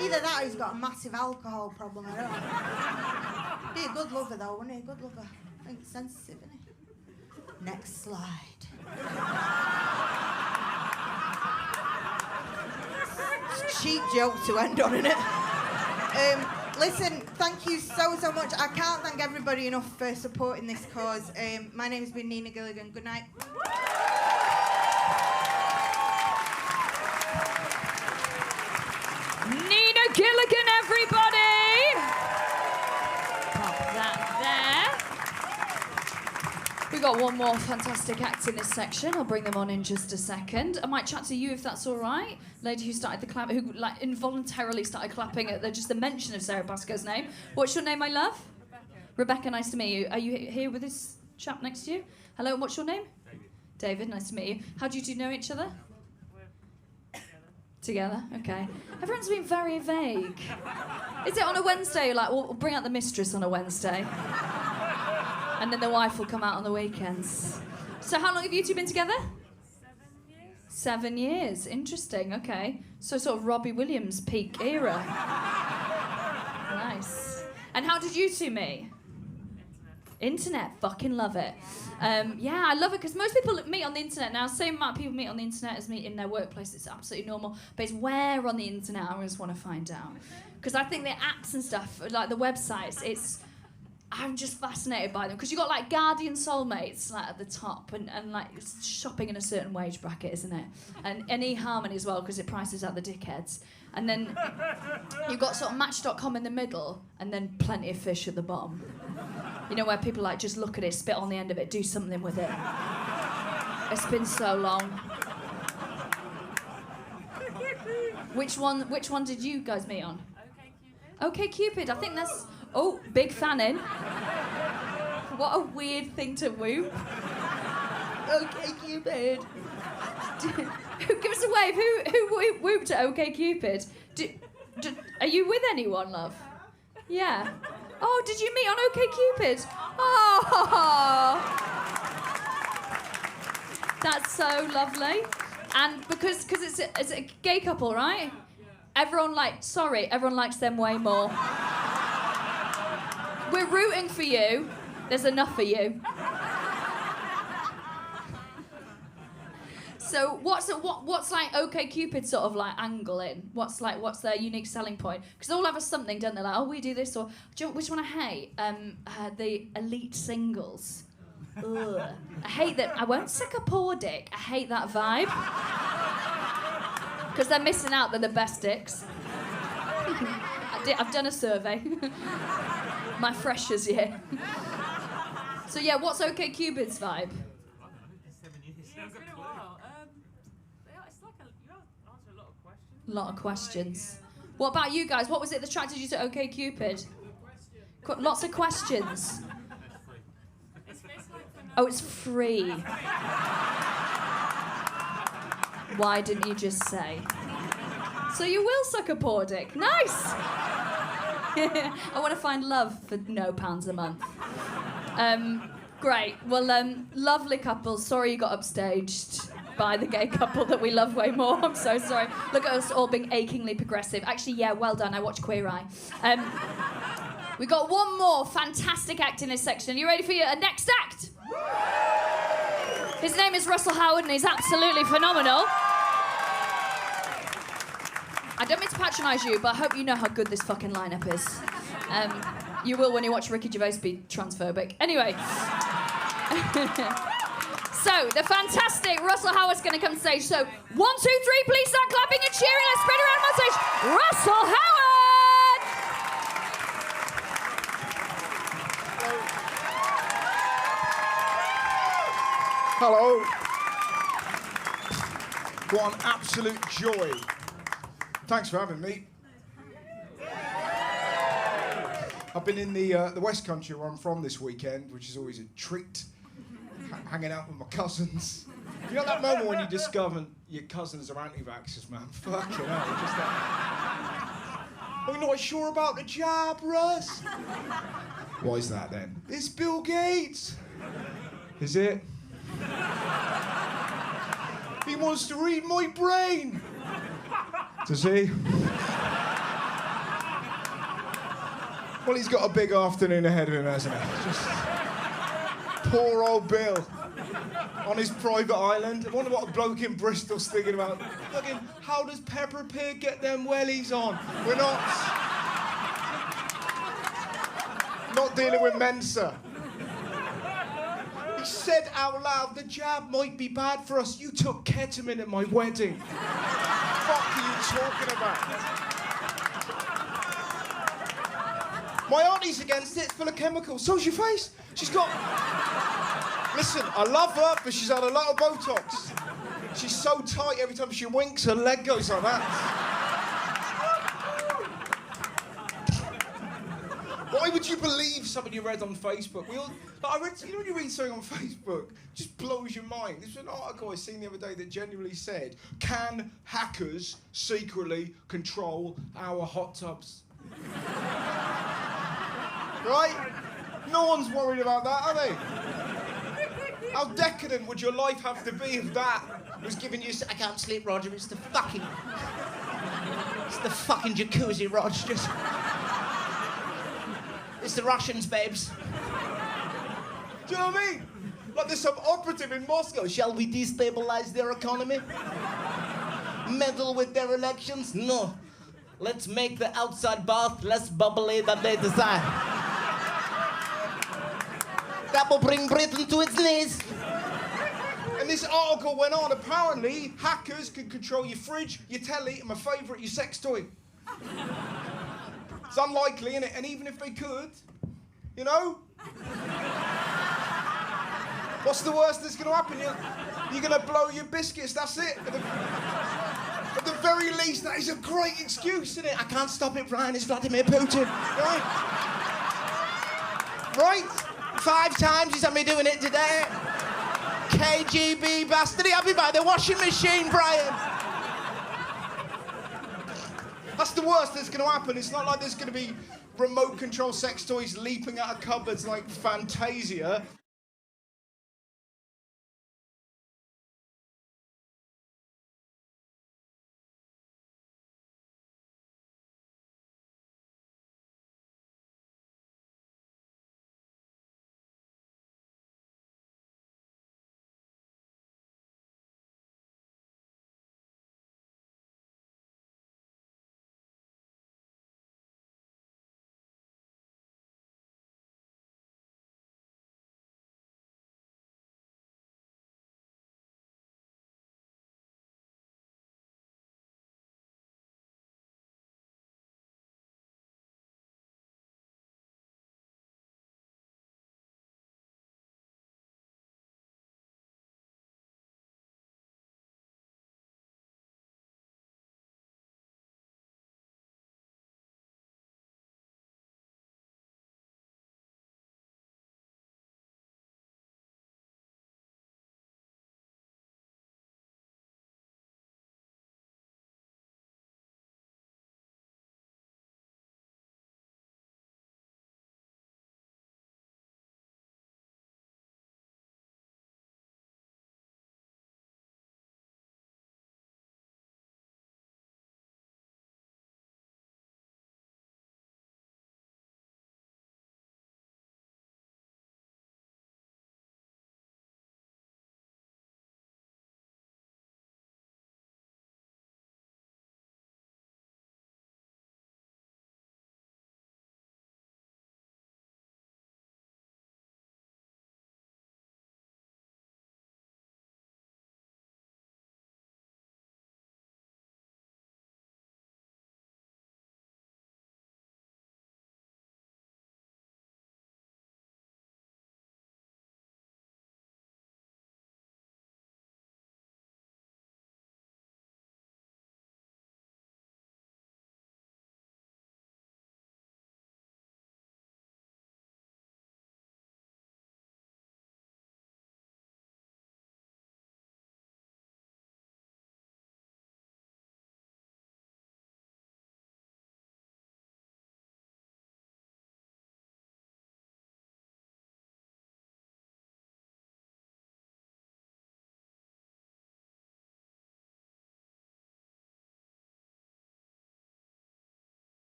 Either that or he's got a massive alcohol problem, I don't know. Be a good lover though, wouldn't he? A good lover. I think it's sensitive, isn't he? Next slide. It's a cheap joke to end on, isn't it? Listen, thank you so much. I can't thank everybody enough for supporting this cause. My name's been Nina Gilligan. Good night. Nina Gilligan, everybody! Pop that there. We've got one more fantastic act in this section. I'll bring them on in just a second. I might chat to you if that's all right. Lady who started the clap, who like involuntarily started clapping at just the mention of Sarah Pascoe's name. What's your name, my love? Rebecca, nice to meet you. Are you here with this chap next to you? Hello, and what's your name? David, nice to meet you. How do you two know each other? Together, okay. Everyone's been very vague. Is it on a Wednesday? Like, we'll bring out the mistress on a Wednesday. And then the wife will come out on the weekends. So how long have you two been together? 7 years. 7 years, interesting, okay. So sort of Robbie Williams peak era. Nice. And how did you two meet? Internet, fucking love it. Yeah, I love it because most people meet on the internet now. Same amount of people meet on the internet as meet in their workplace. It's absolutely normal. But it's where on the internet I always want to find out. Because I think the apps and stuff, like the websites, I'm just fascinated by them. Because you've got like Guardian Soulmates like at the top and like it's shopping in a certain wage bracket, isn't it? And eHarmony as well because it prices out the dickheads. And then you've got sort of Match.com in the middle and then Plenty of Fish at the bottom. You know, where people like just look at it, spit on the end of it, do something with it. It's been so long. Which one did you guys meet on? Okay Cupid. I think that's big fan in. What a weird thing to whoop. Okay Cupid. Give us a wave. Who whooped at Okay Cupid? Are you with anyone, love? Yeah. Oh, did you meet on OK Cupid? Oh, that's so lovely. And because it's a gay couple, right? Everyone likes them way more. We're rooting for you. There's enough for you. So what's like OK Cupid sort of like angle in? What's their unique selling point? Because they all have a something, don't they? Like, oh, we do this, or which one I hate? The elite singles. Ugh. I hate that. I won't suck a poor dick. I hate that vibe. Because they're missing out. They're the best dicks. I've done a survey. My freshers year. So yeah, what's OK Cupid's vibe? A lot of questions. What about you guys? What was it that attracted you to OK Cupid? Lots of questions. Oh, it's free. Why didn't you just say? So you will suck a poor dick. Nice! I want to find love for £no a month. Great. Well, lovely couples. Sorry you got upstaged by the gay couple that we love way more. I'm so sorry. Look at us all being achingly progressive. Actually, yeah, well done. I watch Queer Eye. We got one more fantastic act in this section. Are you ready for your next act? His name is Russell Howard and he's absolutely phenomenal. I don't mean to patronise you, but I hope you know how good this fucking lineup is. You will when you watch Ricky Gervais be transphobic. Anyway. So, the fantastic Russell Howard's going to come stage. So, 1, 2, 3, please start clapping and cheering. Let's spread around on stage. Russell Howard! Hello. What an absolute joy. Thanks for having me. I've been in the West Country where I'm from this weekend, which is always a treat. Hanging out with my cousins. You know that moment when you discover your cousins are anti-vaxxers, man? Fucking hell, just that. Are you not sure about the jab, Russ? Why is that then? It's Bill Gates. Is it? He wants to read my brain. Does he? Well, he's got a big afternoon ahead of him, hasn't he? Just poor old Bill on his private island. I wonder what a bloke in Bristol's thinking about. Fucking, how does Peppa Pig get them wellies on? We're not dealing with Mensa. He said out loud, the jab might be bad for us. You took ketamine at my wedding. What the fuck are you talking about? My auntie's against it. It's full of chemicals. So's your face. She's got... Listen, I love her, but she's had a lot of Botox. She's so tight every time she winks, her leg goes like that. Why would you believe something you read on Facebook? I read, you know when you read something on Facebook, it just blows your mind. There's an article I seen the other day that genuinely said, can hackers secretly control our hot tubs? Right? No one's worried about that, are they? How decadent would your life have to be if that was giving you... I can't sleep, Roger. It's the fucking jacuzzi, Roger. Just... It's the Russians, babes. Do you know what I mean? Like there's some operative in Moscow. Shall we destabilize their economy? Meddle with their elections? No. Let's make the outside bath less bubbly than they desire. That will bring Britain to its knees. And this article went on. Apparently, hackers can control your fridge, your telly, and my favourite, your sex toy. It's unlikely, isn't it? And even if they could, you know? What's the worst that's going to happen? You're going to blow your biscuits, that's it. At the very least, that is a great excuse, isn't it? I can't stop it, Brian. It's Vladimir Putin. Right? Right? 5 times he's had me doing it today. KGB bastard. He had me by the washing machine, Brian. That's the worst that's going to happen. It's not like there's going to be remote control sex toys leaping out of cupboards like Fantasia.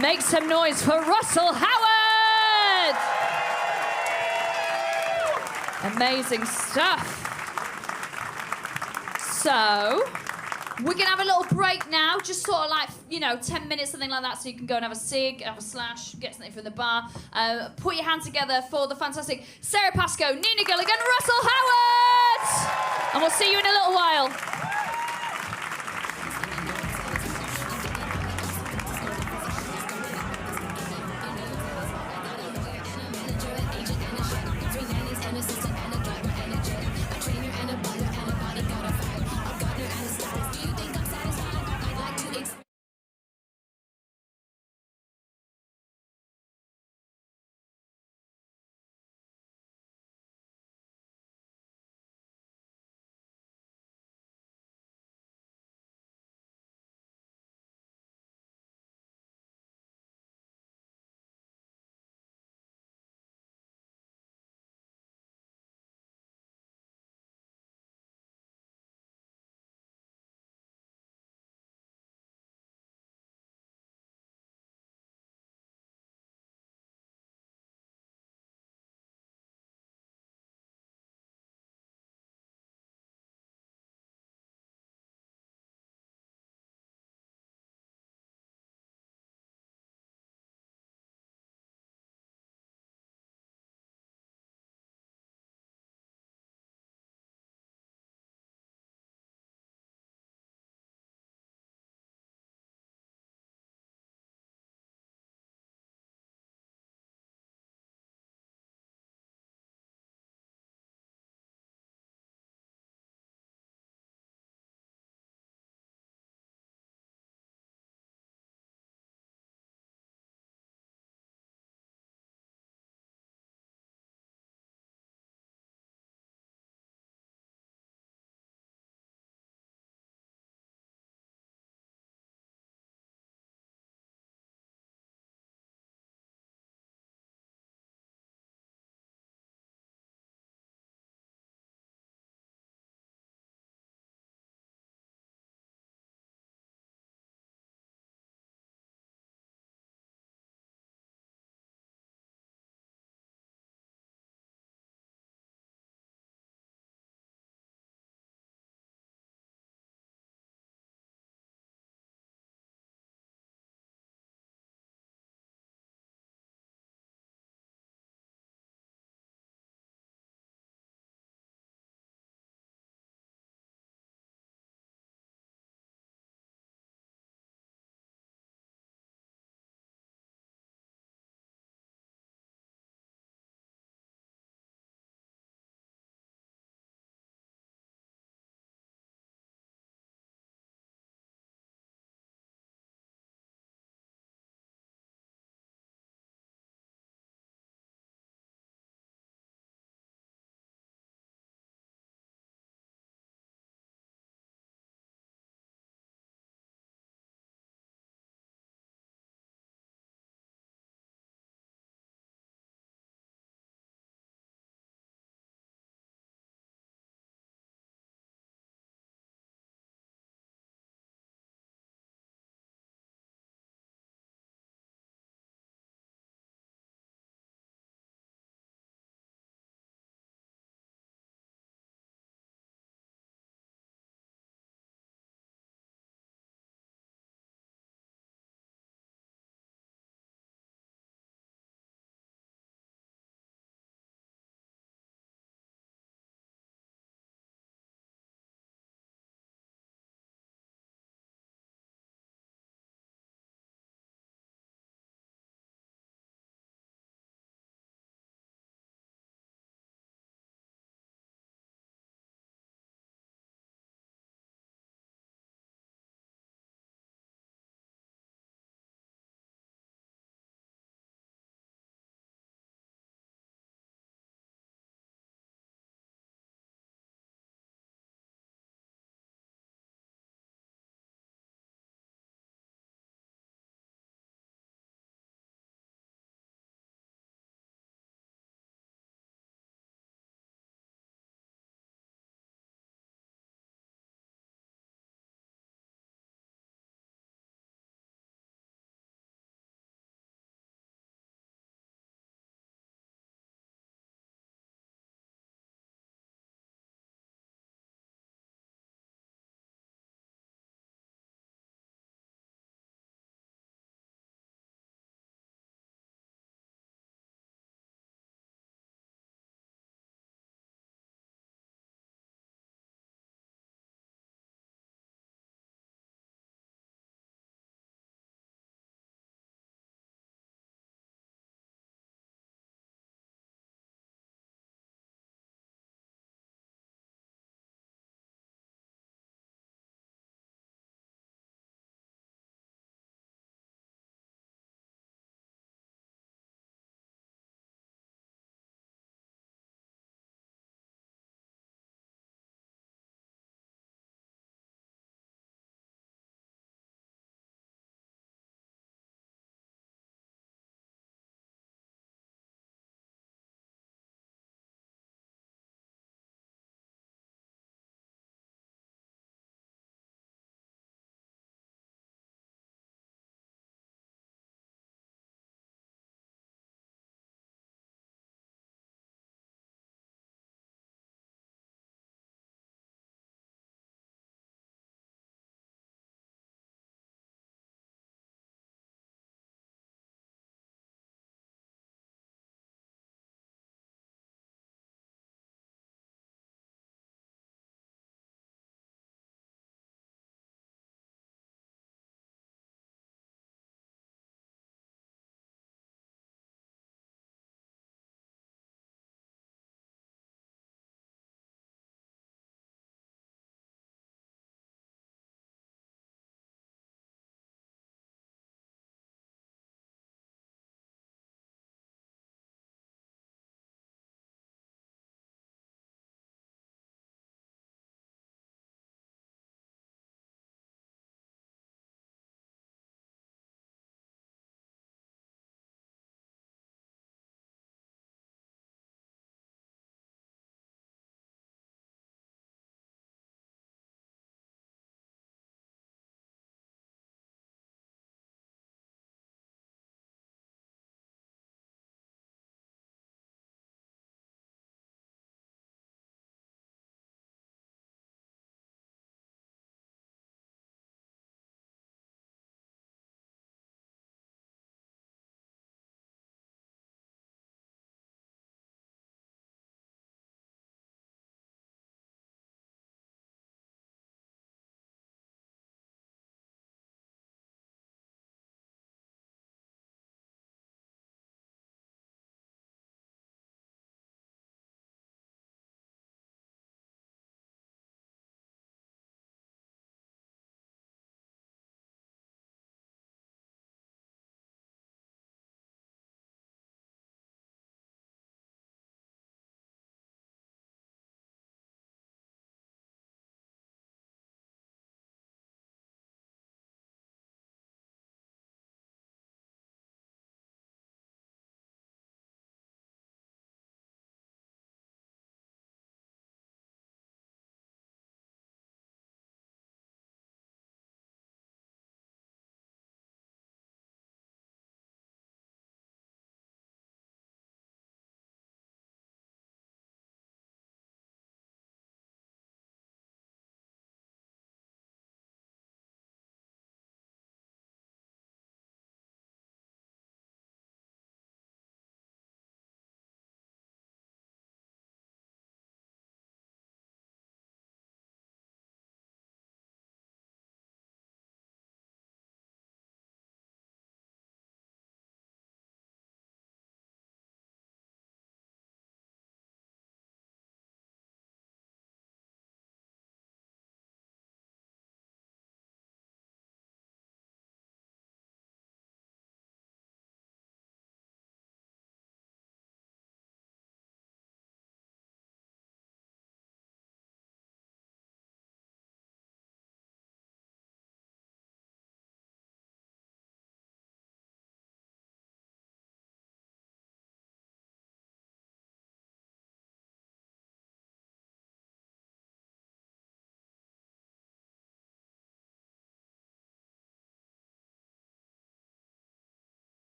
Make some noise for Russell Howard! Amazing stuff. So, we're going to have a little break now, just sort of like, 10 minutes, something like that, so you can go and have a cig, have a slash, get something from the bar. Put your hands together for the fantastic Sarah Pascoe, Nina Gilligan, Russell Howard! And we'll see you in a little while.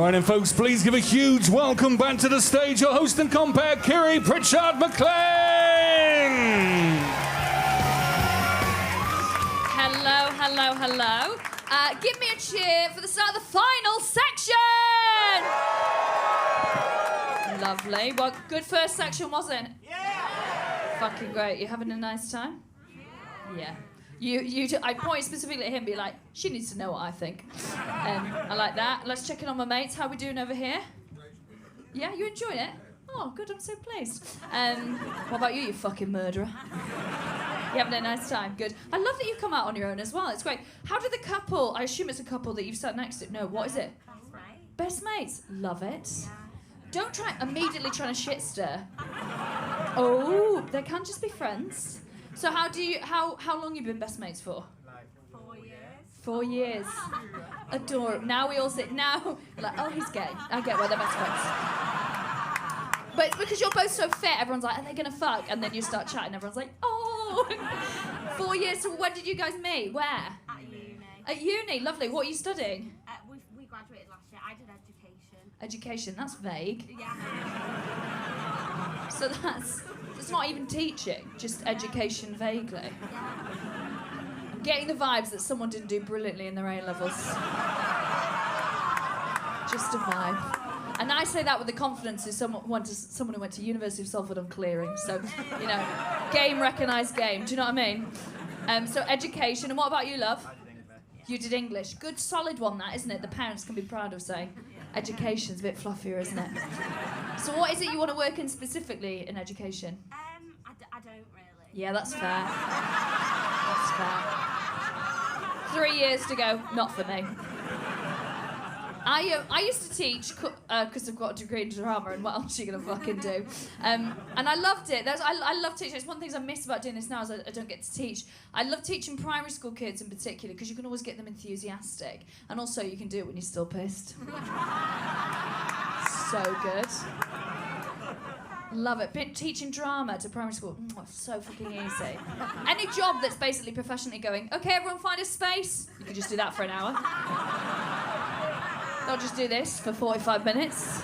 right, and folks, please give a huge welcome back to the stage your host and compere, Kiri Pritchard McLean. Hello, hello, hello. Give me a cheer for the start of the final section. Lovely. Well, good first section, wasn't it? Yeah. Fucking great. You having a nice time? Yeah. I point specifically at him, be like, she needs to know what I think. I like that. Let's check in on my mates. How we doing over here? Yeah, you enjoying it? Oh, good. I'm so pleased. What about you fucking murderer? You having a nice time? Good. I love that you've come out on your own as well. It's great. How did the couple? I assume it's a couple that you've sat next to. No, what is it? Best mates. Love it. Yeah. Don't try immediately trying to shit stir. Oh, they can just be friends. So how long you been best mates for? Like 4 years. 4 years. Adorable. Now we all sit. Now like, oh, he's gay. I get why they're best friends. But it's because you're both so fit. Everyone's like, are they gonna fuck? And then you start chatting. Everyone's like, oh. 4 years. So when did you guys meet? Where? At uni. At uni. Lovely. What are you studying? We graduated last year. I did education. Education. That's vague. Yeah. So it's not even teaching, just education vaguely. I'm getting the vibes that someone didn't do brilliantly in their A-levels. Just a vibe. And I say that with the confidence of someone who went to University of Salford on clearing. So, you know, game recognised game. Do you know what I mean? So education. And what about you, love? I did English. You did English. Good, solid one, that, isn't it? The parents can be proud of saying. Education's a bit fluffier, isn't it? So what is it you want to work in specifically in education? I don't really. Yeah, that's fair. That's fair. 3 years to go, not for me. I used to teach because I've got a degree in drama, and what else are you going to fucking do? And I loved it. I love teaching. It's one of the things I miss about doing this now is I don't get to teach. I love teaching primary school kids in particular because you can always get them enthusiastic. And also you can do it when you're still pissed. So good. Love it. Teaching drama to primary school, so fucking easy. Any job that's basically professionally going, okay, everyone find a space. You can just do that for an hour. Don't just do this for 45 minutes.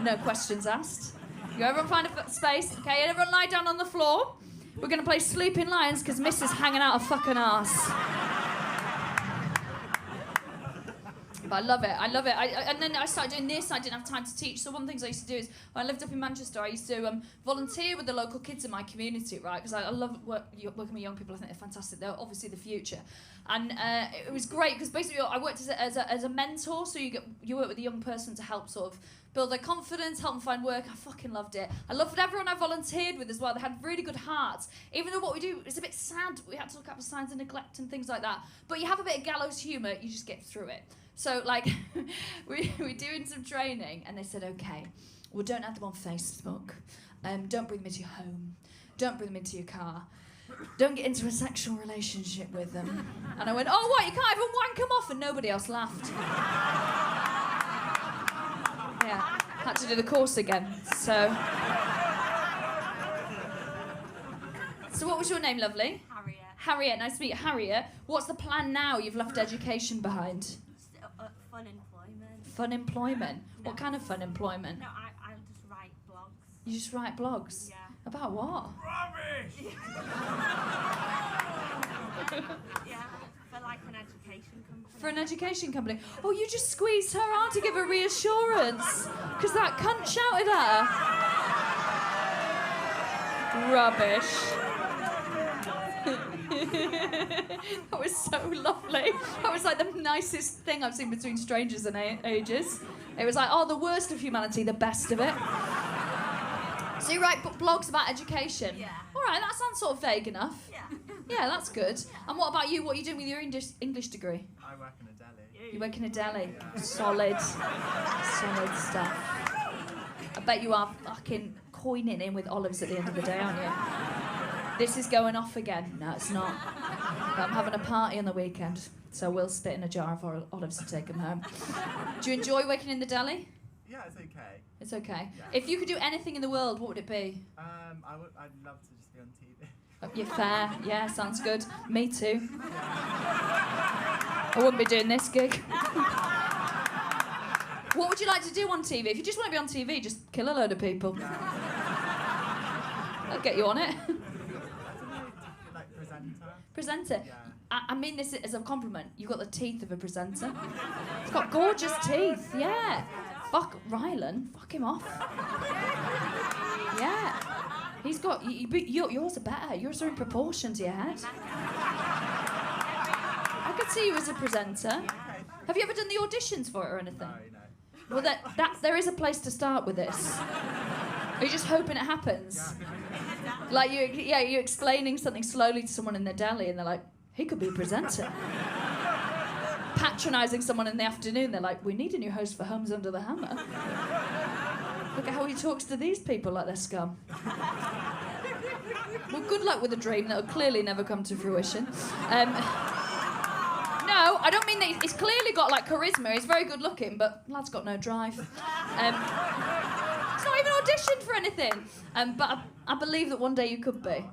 No questions asked. You everyone find a space. Okay, everyone lie down on the floor. We're going to play Sleeping Lions because Miss is hanging out her fucking arse. But I love it. And then I started doing this. I didn't have time to teach. So one of the things I used to do is when I lived up in Manchester, I used to volunteer with the local kids in my community, right? Because I love working with young people. I think they're fantastic. They're obviously the future. And it was great because basically I worked as a mentor. So you work with a young person to help sort of build their confidence, help them find work. I fucking loved it. I loved everyone I volunteered with as well. They had really good hearts. Even though what we do is a bit sad, we had to look out for signs of neglect and things like that. But you have a bit of gallows humour, you just get through it. So, like, we're doing some training, and they said, okay, well, don't add them on Facebook. Don't bring them into your home. Don't bring them into your car. Don't get into a sexual relationship with them. And I went, oh, what, you can't even wank them off? And nobody else laughed. Yeah, had to do the course again. So what was your name, lovely? Harriet. Harriet, nice to meet you. Harriet, what's the plan now you've left education behind? Fun employment. Fun employment? No. What kind of fun employment? No, I just write blogs. You just write blogs? Yeah. About what? Rubbish! Yeah, for like an education company. For an education company? Oh, you just squeezed her arm to give her reassurance because that cunt shouted at her. Rubbish. That was so lovely. That was like the nicest thing I've seen between strangers in ages. It was like, oh, the worst of humanity, the best of it. So you write blogs about education? Yeah. All right, that sounds sort of vague enough. Yeah. Yeah, that's good. And what about you? What are you doing with your English degree? I work in a deli. You work in a deli. Solid stuff. I bet you are fucking coining in with olives at the end of the day, aren't you? This is going off again. No, it's not. But I'm having a party on the weekend, so we'll spit in a jar of olives to take them home. Do you enjoy working in the deli? Yeah, it's okay. It's okay. Yeah. If you could do anything in the world, what would it be? I'd love to just be on TV. You're fair. Yeah, sounds good. Me too. I wouldn't be doing this gig. What would you like to do on TV? If you just want to be on TV, just kill a load of people. I'll get you on it. Like presenter? Presenter? Yeah. I mean this as a compliment. You've got the teeth of a presenter. He's got gorgeous teeth, yeah. Fuck Rylan. Fuck him off. Yeah. He's got... yours are better. Yours are in proportion to your head. I could see you as a presenter. Have you ever done the auditions for it or anything? No. Well, there is a place to start with this. Are you just hoping it happens? Like you're explaining something slowly to someone in the deli, and they're like, "He could be a presenter." Patronising someone in the afternoon, they're like, "We need a new host for Homes Under the Hammer." Look at how he talks to these people like they're scum. Well, good luck with a dream that'll clearly never come to fruition. No, I don't mean that he's clearly got like charisma. He's very good looking, but lad's got no drive. He's not even auditioned for anything. But I believe that one day you could be.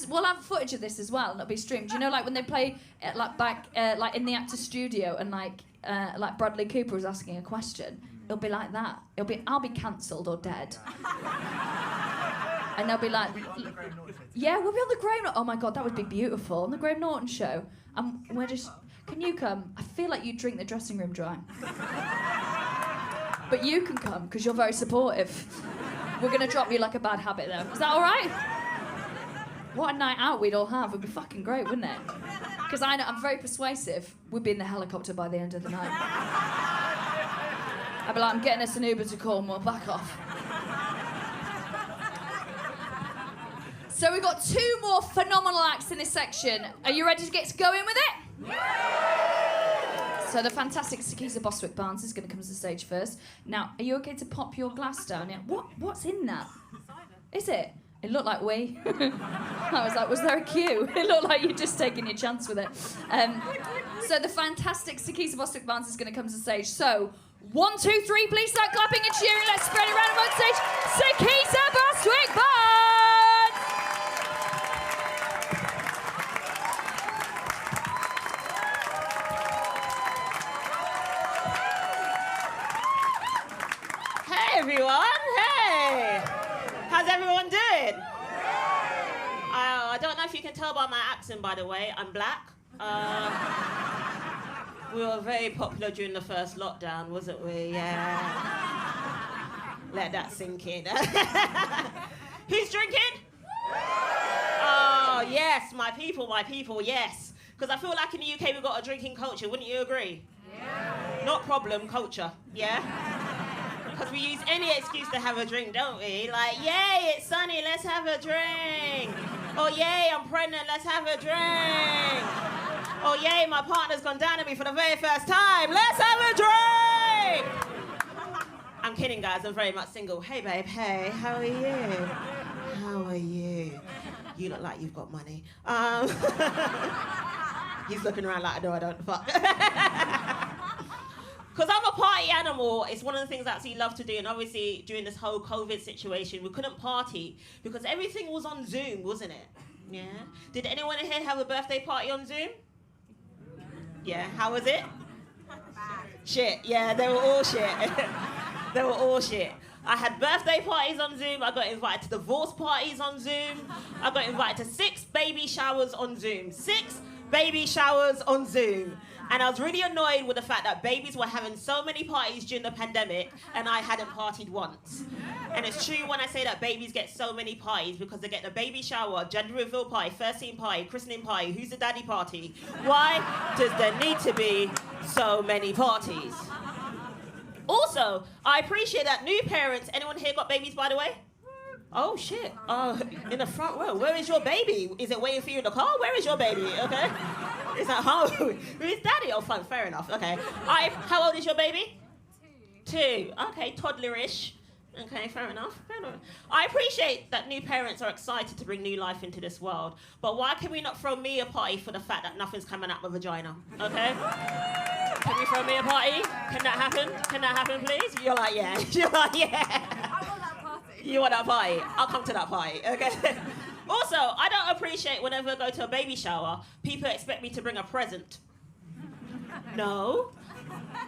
We'll have footage of this as well, and it'll be streamed. You know, like when they play back in the actor's studio, and like Bradley Cooper was asking a question. It'll be like that. I'll be cancelled or dead. And they'll be like, yeah, we'll be on the Graham Norton. Oh my God, that would be beautiful. On the Graham Norton show. Can you come? I feel like you drink the dressing room dry. But you can come, because you're very supportive. We're going to drop you like a bad habit, though. Is that all right? What a night out we'd all have. It'd be fucking great, wouldn't it? Because I know I'm very persuasive. We'd be in the helicopter by the end of the night. I'd be like, I'm getting us an Uber to Cornwall, back off. So we've got 2 more phenomenal acts in this section. Are you ready to get going with it? So the fantastic Sakisa Bostwick Barnes is going to come to the stage first. Now, are you okay to pop your glass down? Yeah. What's in that? Is it? It looked like wee. I was like, was there a cue? It looked like you'd just taken your chance with it. So the fantastic Sakisa Bostwick Barnes is going to come to the stage. So, 1, 2, 3, please start clapping and cheering. Let's spread it around on stage. Sakisa Bostwick Barnes! Hey everyone, hey! How's everyone doing? I don't know if you can tell by my accent, by the way, I'm black. We were very popular during the first lockdown, wasn't we? Yeah. Let that sink in. Who's drinking? Oh, yes, my people, yes. Because I feel like in the UK we've got a drinking culture, wouldn't you agree? Yeah. Not problem, culture, yeah? Because we use any excuse to have a drink, don't we? Like, yay, it's sunny, let's have a drink. Oh, yay, I'm pregnant, let's have a drink. Oh, yay, my partner's gone down on me for the very first time, let's have a drink. I'm kidding, guys, I'm very much single. Hey, babe, hey, how are you? How are you? You look like you've got money. He's looking around like, no, I don't, fuck. Because I'm a party animal, it's one of the things I actually love to do, and obviously during this whole COVID situation, we couldn't party because everything was on Zoom, wasn't it? Yeah? Did anyone here have a birthday party on Zoom? Yeah, how was it? Shit, yeah, they were all shit. They were all shit. I had birthday parties on Zoom, I got invited to divorce parties on Zoom, I got invited to 6 baby showers on Zoom. 6 baby showers on Zoom. And I was really annoyed with the fact that babies were having so many parties during the pandemic and I hadn't partied once. And it's true when I say that babies get so many parties because they get the baby shower, gender reveal party, first scene party, christening party, who's the daddy party. Why does there need to be so many parties? Also, I appreciate that new parents, anyone here got babies by the way? Oh shit, in the front row, where is your baby? Is it waiting for you in the car? Where is your baby, okay? Is that home? Who's daddy? Oh, fine, fair enough, okay. How old is your baby? 2. Okay, toddlerish. Okay, fair enough. I appreciate that new parents are excited to bring new life into this world, but why can we not throw me a party for the fact that nothing's coming out my vagina, okay? Can we throw me a party? Can that happen? Can that happen, please? You're like, yeah. You're like, yeah. I want that party. You want that party? I'll come to that party, okay? Also, I don't appreciate whenever I go to a baby shower, people expect me to bring a present. No.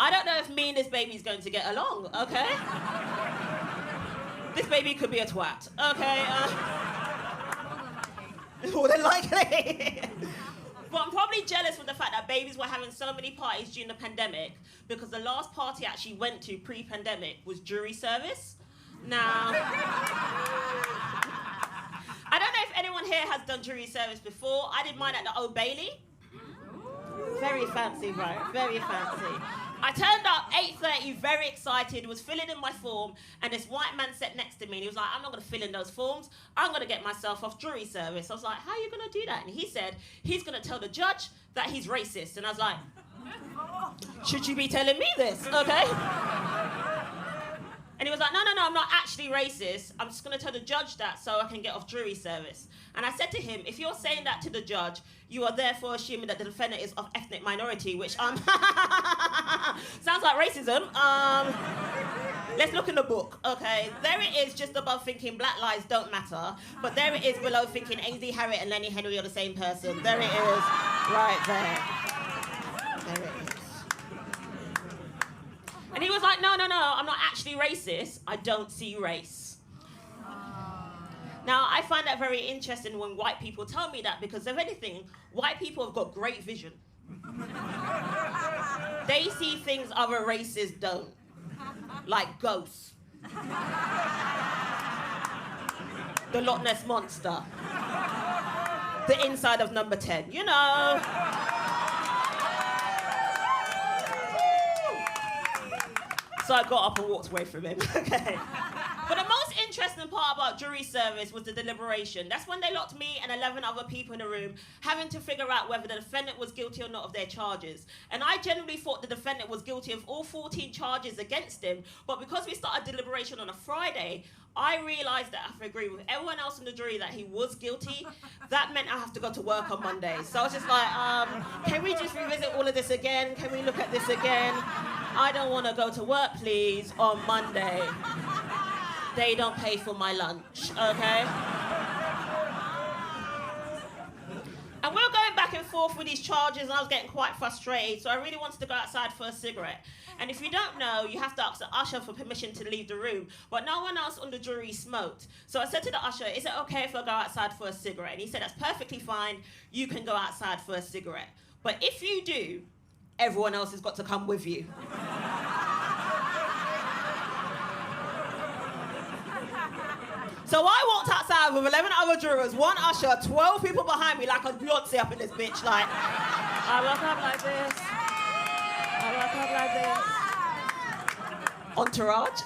I don't know if me and this baby's going to get along, okay? This baby could be a twat, okay? More than likely. But I'm probably jealous with the fact that babies were having so many parties during the pandemic, because the last party I actually went to pre-pandemic was jury service. Now, I don't know if anyone here has done jury service before. I did mine at the Old Bailey. Very fancy, right? Very fancy. I turned up 8:30, very excited, was filling in my form, and this white man sat next to me, and he was like, I'm not going to fill in those forms. I'm going to get myself off jury service. I was like, how are you going to do that? And he said, he's going to tell the judge that he's racist. And I was like, should you be telling me this, okay? And he was like, no, I'm not actually racist. I'm just going to tell the judge that so I can get off jury service. And I said to him, if you're saying that to the judge, you are therefore assuming that the defendant is of ethnic minority, which sounds like racism. Let's look in the book, okay? There it is, just above thinking black lives don't matter. But there it is below thinking A.D. Harriet and Lenny Henry are the same person. There it is, right there. There it is. And he was like, no, I'm not actually racist. I don't see race. Now, I find that very interesting when white people tell me that, because if anything, white people have got great vision. They see things other races don't, like ghosts, the Loch Ness Monster, the inside of Number 10, you know. So I got up and walked away from him, okay? But the most interesting part about jury service was the deliberation. That's when they locked me and 11 other people in a room, having to figure out whether the defendant was guilty or not of their charges. And I generally thought the defendant was guilty of all 14 charges against him, but because we started deliberation on a Friday, I realised that I have to agree with everyone else in the jury that he was guilty. That meant I have to go to work on Monday. So I was just like, can we just revisit all of this again? Can we look at this again? I don't want to go to work, please, on Monday. They don't pay for my lunch, okay? And we were going back and forth with these charges, and I was getting quite frustrated, so I really wanted to go outside for a cigarette. And if you don't know, you have to ask the usher for permission to leave the room, but no one else on the jury smoked. So I said to the usher, is it okay if I go outside for a cigarette? And he said, that's perfectly fine, you can go outside for a cigarette. But if you do, everyone else has got to come with you. So I walked outside with 11 other jurors, one usher, 12 people behind me, like a Beyonce up in this bitch, like, I woke up like this, I woke up like this. Entourage.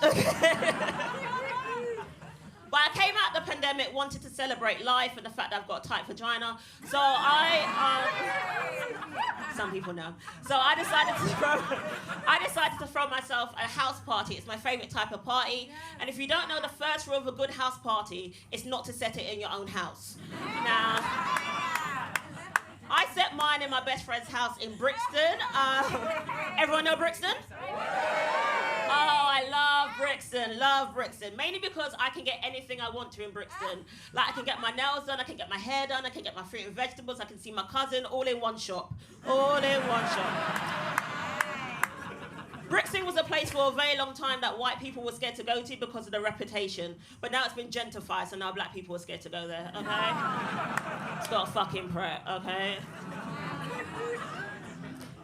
But I came out the pandemic, wanted to celebrate life and the fact that I've got a tight vagina. So some people know. So I decided to throw myself a house party. It's my favourite type of party. And if you don't know, the first rule of a good house party is not to set it in your own house. Now, I set mine in my best friend's house in Brixton. Everyone know Brixton? Oh, I love Brixton. Mainly because I can get anything I want to in Brixton. Like, I can get my nails done, I can get my hair done, I can get my fruit and vegetables, I can see my cousin, all in one shop. All in one shop. Brixton was a place for a very long time that white people were scared to go to because of the reputation. But now it's been gentrified, so now black people are scared to go there, okay? It's got a fucking Pret, okay?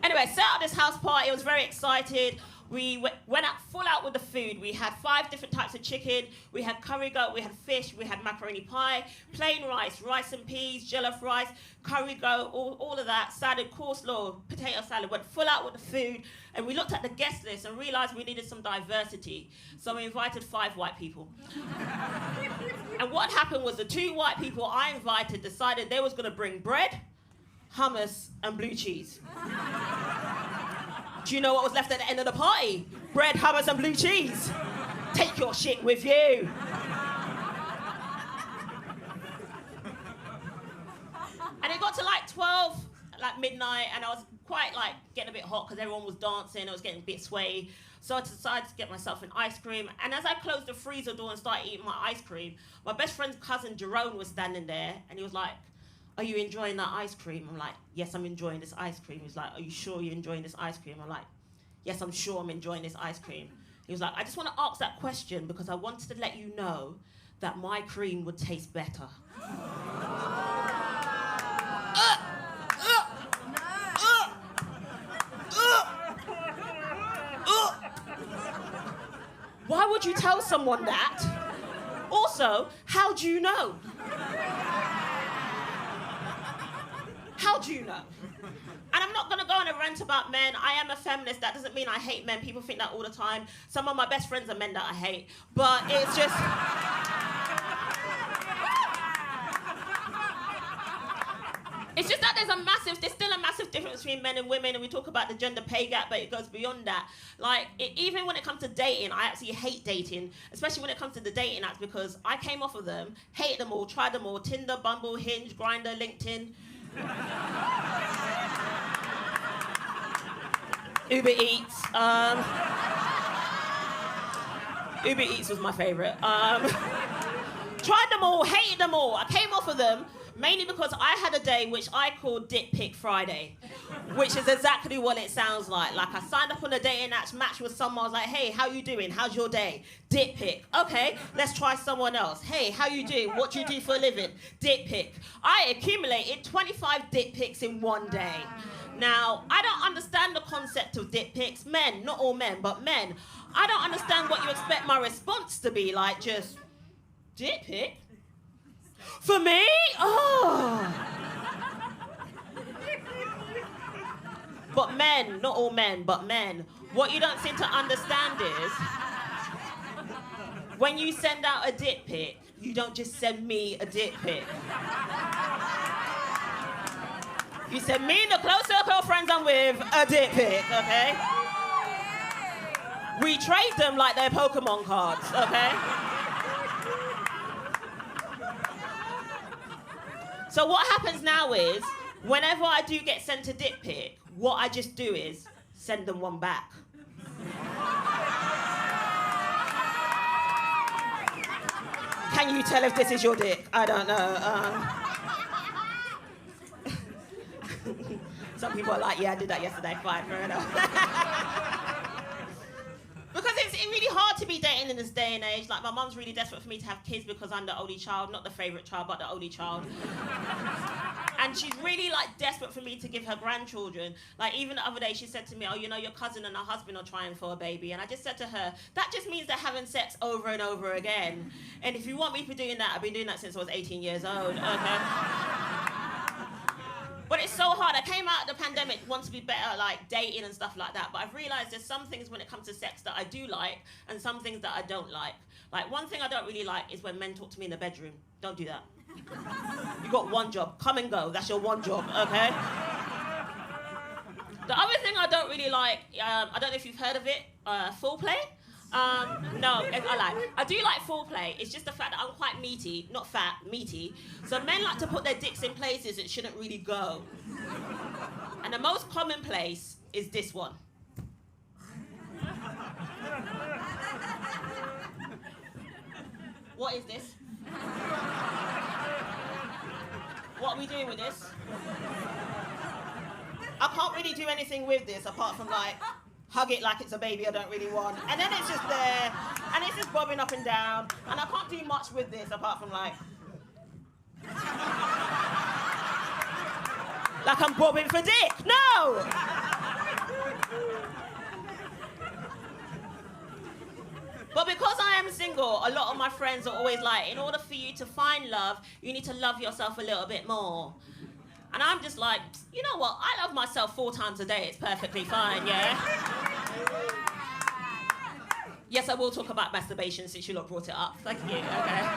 Anyway, set up this house party, I was very excited. We went out full out with the food. We had 5 different types of chicken. We had curry goat, we had fish, we had macaroni pie, plain rice, rice and peas, jollof rice, curry goat, all of that, salad, coleslaw, potato salad. Went full out with the food. And we looked at the guest list and realised we needed some diversity. So we invited 5 white people. And what happened was the 2 white people I invited decided they was going to bring bread, hummus, and blue cheese. Do you know what was left at the end of the party? Bread, hummus, and blue cheese. Take your shit with you. And it got to like 12, like midnight, and I was quite like getting a bit hot because everyone was dancing, I was getting a bit sway. So I decided to get myself an ice cream. And as I closed the freezer door and started eating my ice cream, my best friend's cousin Jerome was standing there, and he was like, are you enjoying that ice cream? I'm like, yes, I'm enjoying this ice cream. He's like, are you sure you're enjoying this ice cream? I'm like, Yes, I'm sure I'm enjoying this ice cream. He was like, I just want to ask that question because I wanted to let you know that my cream would taste better. Why would you tell someone that? Also, how do you know? How do you know? And I'm not going to go on a rant about men. I am a feminist. That doesn't mean I hate men. People think that all the time. Some of my best friends are men that I hate. But it's just... It's just that there's still a massive difference between men and women, and we talk about the gender pay gap, but it goes beyond that. Like, even when it comes to dating, I actually hate dating, especially when it comes to the dating apps, because I came off of them, hated them all, tried them all, Tinder, Bumble, Hinge, Grindr, LinkedIn. Uber Eats. Uber Eats was my favourite. Tried them all, hated them all. I came off of them mainly because I had a day which I called Dick Pic Friday, which is exactly what it sounds like. Like, I signed up on a dating app, matched with someone, I was like, hey, how you doing? How's your day? Dick pic. Okay, let's try someone else. Hey, how you doing? What do you do for a living? Dick pic. I accumulated 25 dick pics in one day. Now, I don't understand the concept of dick pics. Men, not all men, but men. I don't understand what you expect my response to be, like, just, dick pic? For me? Oh. But men, not all men, but men, what you don't seem to understand is, when you send out a dick pic, you don't just send me a dick pic. You send me and the close circle of friends I'm with a dick pic, okay? We trade them like they're Pokemon cards, okay? So what happens now is, whenever I do get sent a dick pic, what I just do is send them one back. Can you tell if this is your dick? I don't know. Some people are like, yeah, I did that yesterday. Fine, fair enough. Because it's really hard to be dating in this day and age. Like, my mum's really desperate for me to have kids because I'm the only child, not the favourite child, but the only child. And she's really, like, desperate for me to give her grandchildren. Like, even the other day, she said to me, oh, you know, your cousin and her husband are trying for a baby. And I just said to her, that just means they're having sex over and over again. And if you want me to be doing that, I've been doing that since I was 18 years old, okay? But it's so hard. I came out of the pandemic, want to be better, like, dating and stuff like that. But I've realised there's some things when it comes to sex that I do like and some things that I don't like. Like, one thing I don't really like is when men talk to me in the bedroom. Don't do that. You got one job. Come and go. That's your one job, okay? The other thing I don't really like, I don't know if you've heard of it, foreplay. No, I like. I do like foreplay. It's just the fact that I'm quite meaty, not fat, meaty. So men like to put their dicks in places it shouldn't really go. And the most common place is this one. What is this? What are we doing with this? I can't really do anything with this apart from, like, hug it like it's a baby I don't really want. And then it's just there, and it's just bobbing up and down. And I can't do much with this apart from, like I'm bobbing for dick. No! But because I am single, a lot of my friends are always like, in order for you to find love, you need to love yourself a little bit more. And I'm just like, you know what? I love myself 4 times a day. It's perfectly fine, yeah? Yes, I will talk about masturbation since you lot brought it up. Thank you, okay?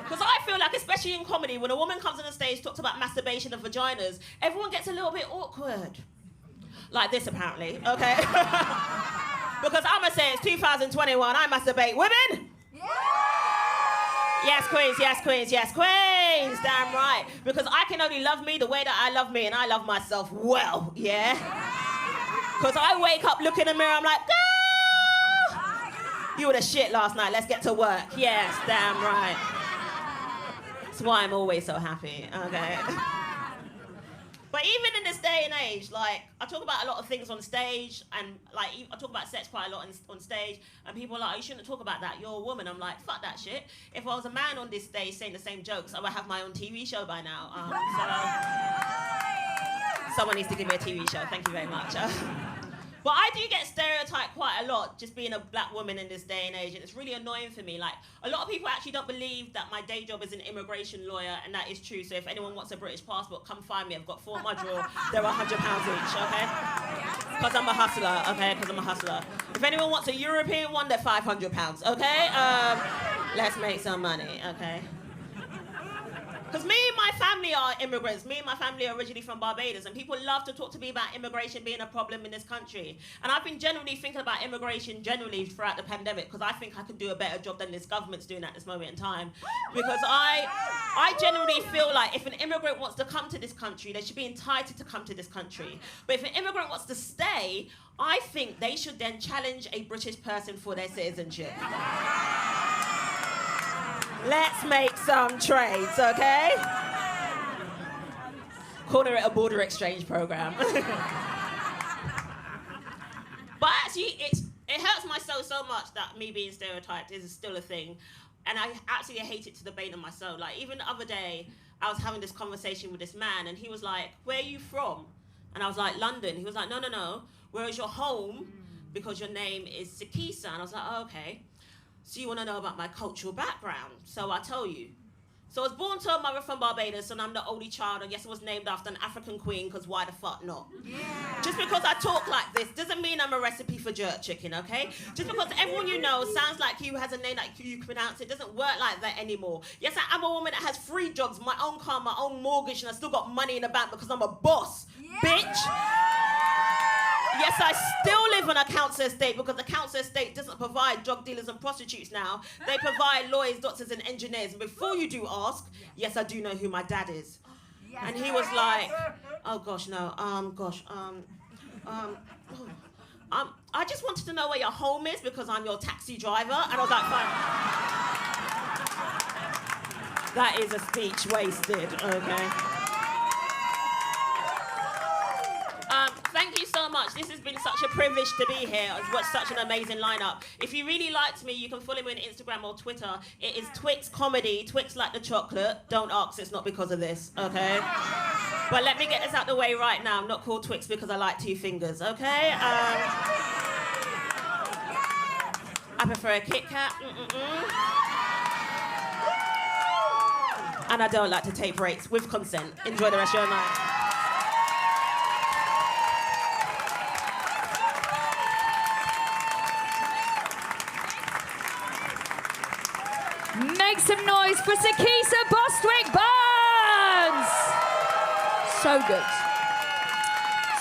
Because I feel like, especially in comedy, when a woman comes on the stage, talks about masturbation and vaginas, everyone gets a little bit awkward. Like this, apparently, okay? Because I'm going to say it's 2021, I masturbate women! Yeah! Yes, queens, yes, queens, yes, queens! Damn right. Because I can only love me the way that I love me, and I love myself well, yeah? Because I wake up, look in the mirror, I'm like, girl! You were the shit last night, let's get to work. Yes, damn right. That's why I'm always so happy, okay? But even in this day and age, like, I talk about a lot of things on stage, and like, I talk about sex quite a lot on stage, and people are like, oh, you shouldn't talk about that, you're a woman. I'm like, fuck that shit. If I was a man on this stage saying the same jokes, I would have my own TV show by now. Someone needs to give me a TV show, thank you very much. But I do get stereotyped quite a lot, just being a black woman in this day and age, and it's really annoying for me. Like, a lot of people actually don't believe that my day job is an immigration lawyer, and that is true. So if anyone wants a British passport, come find me. I've got 4 in my drawer. They're £100 each, okay? Because I'm a hustler, okay? Because I'm a hustler. If anyone wants a European one, they're £500, okay? Let's make some money, okay? Because me and my family are immigrants. Me and my family are originally from Barbados, and people love to talk to me about immigration being a problem in this country. And I've been generally thinking about immigration generally throughout the pandemic, because I think I can do a better job than this government's doing at this moment in time. Because I genuinely feel like if an immigrant wants to come to this country, they should be entitled to come to this country. But if an immigrant wants to stay, I think they should then challenge a British person for their citizenship. Let's make some trades, okay? Corner it a border exchange program. But actually, it hurts my soul so much that me being stereotyped is still a thing. And I absolutely hate it to the bane of my soul. Like, even the other day, I was having this conversation with this man, and he was like, where are you from? And I was like, London. He was like, no. Where is your home? Because your name is Sakisa. And I was like, oh, okay. So you want to know about my cultural background? So I tell you. So I was born to a mother from Barbados, and I'm the only child, and yes, I was named after an African queen, because why the fuck not? Yeah. Just because I talk like this doesn't mean I'm a recipe for jerk chicken, okay? Just because everyone you know sounds like you, has a name like you pronounce it, doesn't work like that anymore. Yes, I'm a woman that has 3 jobs, my own car, my own mortgage, and I still got money in the bank because I'm a boss, bitch. Yes, I still live on a council estate, because the council estate doesn't provide drug dealers and prostitutes now. They provide lawyers, doctors, and engineers. And before you do ask, yes, I do know who my dad is. Yes. And he was like, oh gosh, no, I just wanted to know where your home is because I'm your taxi driver. And I was like, fine. That is a speech wasted, okay? Thank you so much. This has been such a privilege to be here. It's watched such an amazing lineup. If you really liked me, you can follow me on Instagram or Twitter. It is Twix Comedy, Twix like the chocolate. Don't ask, it's not because of this, okay? But let me get this out the way right now. I'm not called Twix because I like 2 fingers, okay? I prefer a Kit Kat. And I don't like to take breaks with consent. Enjoy the rest of your night. Make some noise for Sakisa Bostwick Barnes! So good.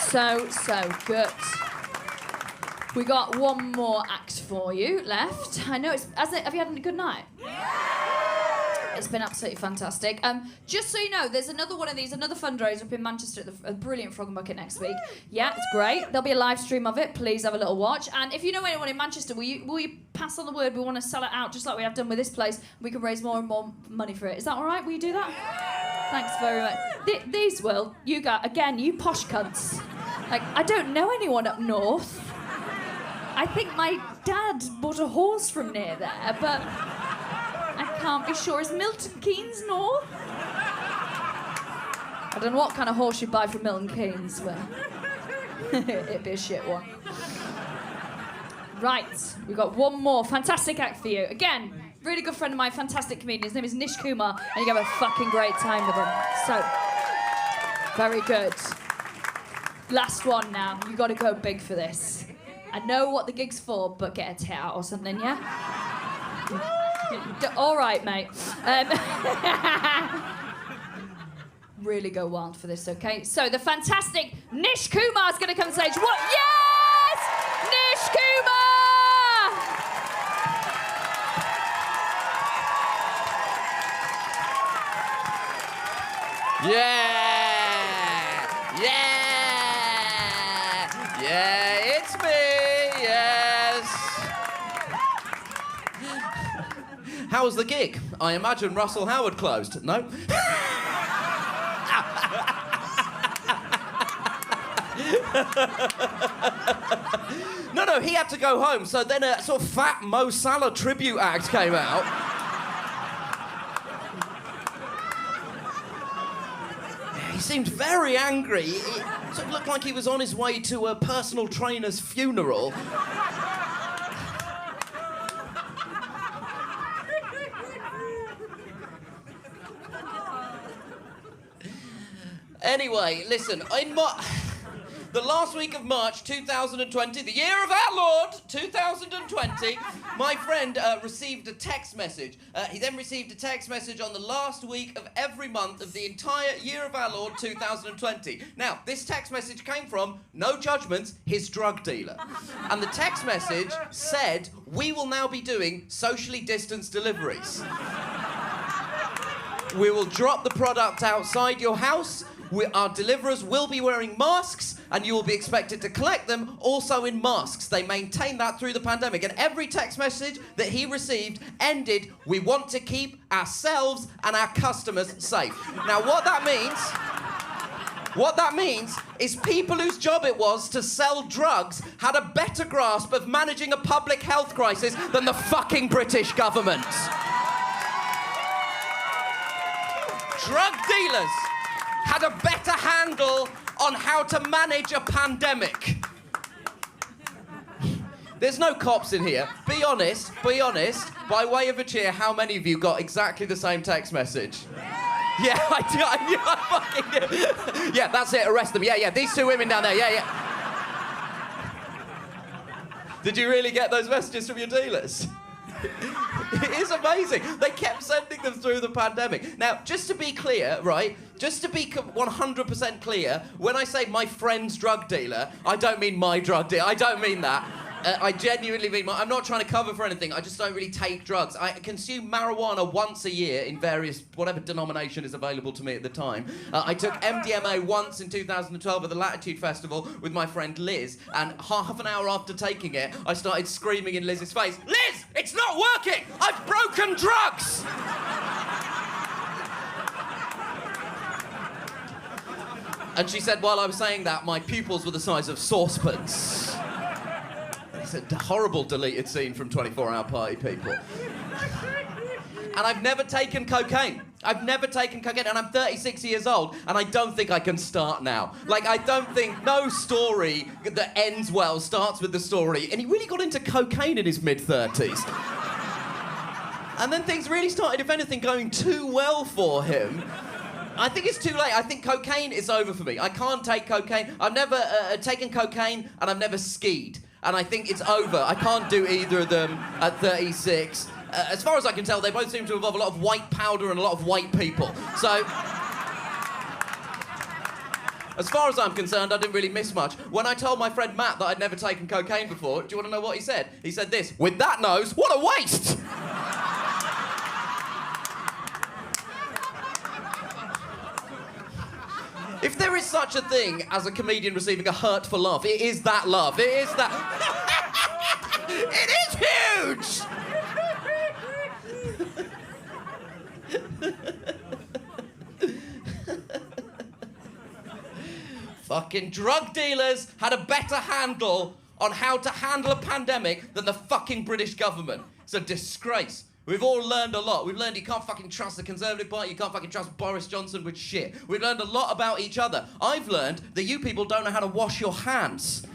So good. We got one more act for you left. I know have you had a good night? It's been absolutely fantastic. Just so you know, there's another one of these, another fundraiser up in Manchester at the brilliant Frog and Bucket next week. Yeah, it's great. There'll be a live stream of it. Please have a little watch. And if you know anyone in Manchester, will you pass on the word? We want to sell it out just like we have done with this place. We can raise more and more money for it. Is that all right? Will you do that? Thanks very much. These will. You got again. You posh cunts. Like, I don't know anyone up north. I think my dad bought a horse from near there, but I can't be sure. Is Milton Keynes north? I don't know what kind of horse you buy from Milton Keynes, but it'd be a shit one. Right, we've got one more fantastic act for you. Again, really good friend of mine, fantastic comedian. His name is Nish Kumar, and you have a fucking great time with him. So, very good. Last one now. You got to go big for this. I know what the gig's for, but get a tit out or something, yeah? All right, mate. Really go wild for this, okay? So the fantastic Nish Kumar's going to come on stage. What? Yes! Nish Kumar! Yeah! Yeah, it's me, yes. How was the gig? I imagine Russell Howard closed. No? No, he had to go home. So then a sort of fat Mo Salah tribute act came out. He seemed very angry. It sort of looked like he was on his way to a personal trainer's funeral. Anyway, listen, the last week of March 2020, the year of our Lord 2020, my friend received a text message. He then received a text message on the last week of every month of the entire year of our Lord 2020. Now, this text message came from, no judgments, his drug dealer. And the text message said, we will now be doing socially distanced deliveries. We will drop the product outside your house. Our deliverers will be wearing masks, and you will be expected to collect them also in masks. They maintained that through the pandemic, and every text message that he received ended, we want to keep ourselves and our customers safe. Now, what that means is people whose job it was to sell drugs had a better grasp of managing a public health crisis than the fucking British government. Drug dealers had a better handle on how to manage a pandemic. There's no cops in here. Be honest, by way of a cheer, how many of you got exactly the same text message? Yeah, I fucking do. Yeah, that's it, arrest them. Yeah, these two women down there, yeah. Did you really get those messages from your dealers? It is amazing. They kept sending them through the pandemic. Now, just to be clear, right? Just to be 100% clear, when I say my friend's drug dealer, I don't mean my drug dealer. I don't mean that. I genuinely mean I'm not trying to cover for anything. I just don't really take drugs. I consume marijuana once a year in various, whatever denomination is available to me at the time. I took MDMA once in 2012 at the Latitude Festival with my friend Liz, and half an hour after taking it, I started screaming in Liz's face, Liz, it's not working! I've broken drugs! And she said while I was saying that, my pupils were the size of saucepans. It's a horrible deleted scene from 24 Hour Party, people. And I've never taken cocaine. And I'm 36 years old, and I don't think I can start now. Like, I don't think no story that ends well starts with the story. And he really got into cocaine in his mid-30s. And then things really started, if anything, going too well for him. I think it's too late. I think cocaine is over for me. I can't take cocaine. I've never taken cocaine, and I've never skied. And I think it's over. I can't do either of them at 36. As far as I can tell, they both seem to involve a lot of white powder and a lot of white people. So, as far as I'm concerned, I didn't really miss much. When I told my friend Matt that I'd never taken cocaine before, do you want to know what he said? He said this, with that nose, what a waste! If there is such a thing as a comedian receiving a hurtful laugh, it is that laugh. It is that... It is huge! Fucking drug dealers had a better handle on how to handle a pandemic than the fucking British government. It's a disgrace. We've all learned a lot. We've learned you can't fucking trust the Conservative Party, you can't fucking trust Boris Johnson with shit. We've learned a lot about each other. I've learned that you people don't know how to wash your hands.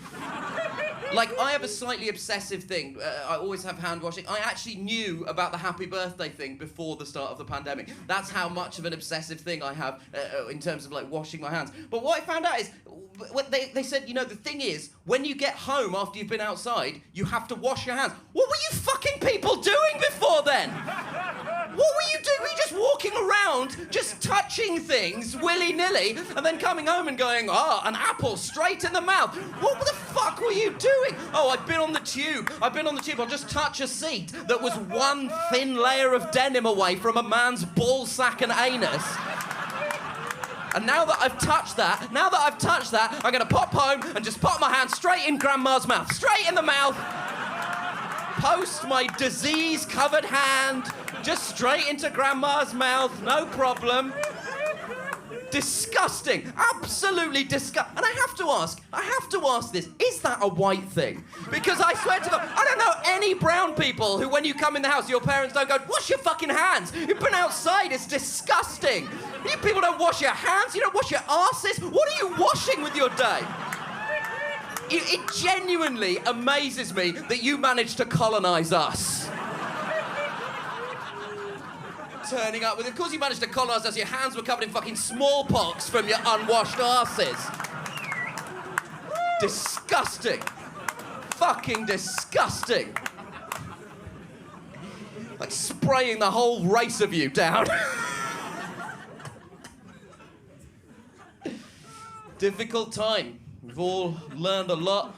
Like, I have a slightly obsessive thing. I always have hand washing. I actually knew about the happy birthday thing before the start of the pandemic. That's how much of an obsessive thing I have in terms of, like, washing my hands. But what I found out is, they said, you know, the thing is, when you get home after you've been outside, you have to wash your hands. What were you fucking people doing before then? What were you doing? Were you just walking around, just touching things willy-nilly, and then coming home and going, an apple straight in the mouth? What the fuck were you doing? Oh, I've been on the tube. I'll just touch a seat that was one thin layer of denim away from a man's ball sack and anus. And now that I've touched that, I'm going to pop home and just pop my hand straight in Grandma's mouth. Straight in the mouth. Post my disease-covered hand just straight into Grandma's mouth. No problem. Disgusting. Absolutely disgusting. And I have to ask this, is that a white thing? Because I swear to God, I don't know any brown people who, when you come in the house, your parents don't go, wash your fucking hands. You've been outside, it's disgusting. You people don't wash your hands, you don't wash your asses. What are you washing with your day? It genuinely amazes me that you managed to colonise us. Turning up with, of course you managed to colonise us, your hands were covered in fucking smallpox from your unwashed arses. Disgusting. Fucking disgusting. Like spraying the whole race of you down. Difficult time. We've all learned a lot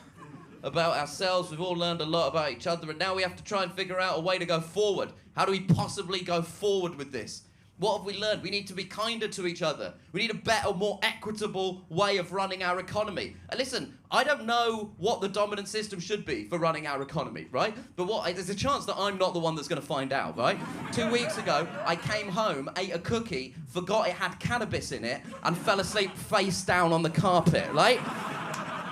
about ourselves, we've all learned a lot about each other, and now we have to try and figure out a way to go forward. How do we possibly go forward with this? What have we learned? We need to be kinder to each other. We need a better, more equitable way of running our economy. And listen, I don't know what the dominant system should be for running our economy, right? But there's a chance that I'm not the one that's going to find out, right? 2 weeks ago, I came home, ate a cookie, forgot it had cannabis in it, and fell asleep face down on the carpet, right?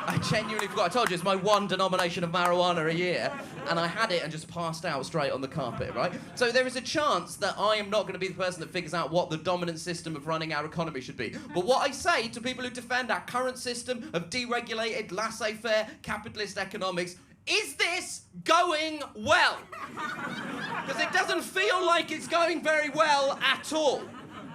I genuinely forgot. I told you, it's my one denomination of marijuana a year, and I had it and just passed out straight on the carpet, right? So there is a chance that I am not going to be the person that figures out what the dominant system of running our economy should be. But what I say to people who defend our current system of deregulated, laissez-faire, capitalist economics, is this going well? Because it doesn't feel like it's going very well at all.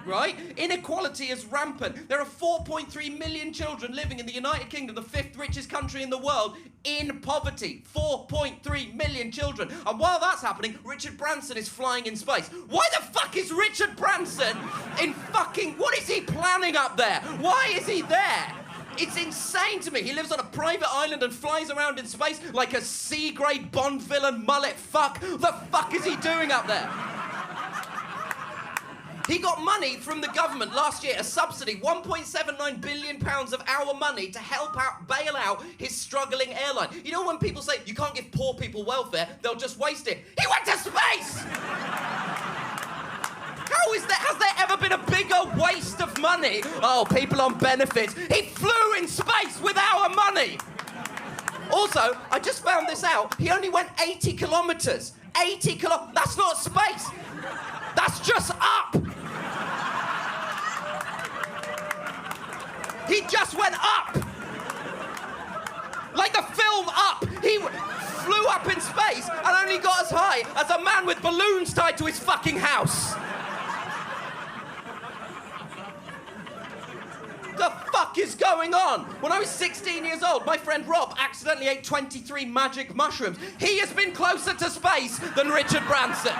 Right? Inequality is rampant. There are 4.3 million children living in the United Kingdom, the 5th richest country in the world, in poverty. 4.3 million children. And while that's happening, Richard Branson is flying in space. Why the fuck is Richard Branson in fucking... What is he planning up there? Why is he there? It's insane to me. He lives on a private island and flies around in space like a C-grade Bond villain mullet fuck. What the fuck is he doing up there? He got money from the government last year, a subsidy, £1.79 billion of our money to help out, bail out his struggling airline. You know when people say, you can't give poor people welfare, they'll just waste it. He went to space! Has there ever been a bigger waste of money? Oh, people on benefits. He flew in space with our money! Also, I just found this out, he only went 80 kilometres. 80 kilometres, that's not space! That's just up! He just went up! Like the film Up! He flew up in space and only got as high as a man with balloons tied to his fucking house! The fuck is going on? When I was 16 years old, my friend Rob accidentally ate 23 magic mushrooms. He has been closer to space than Richard Branson.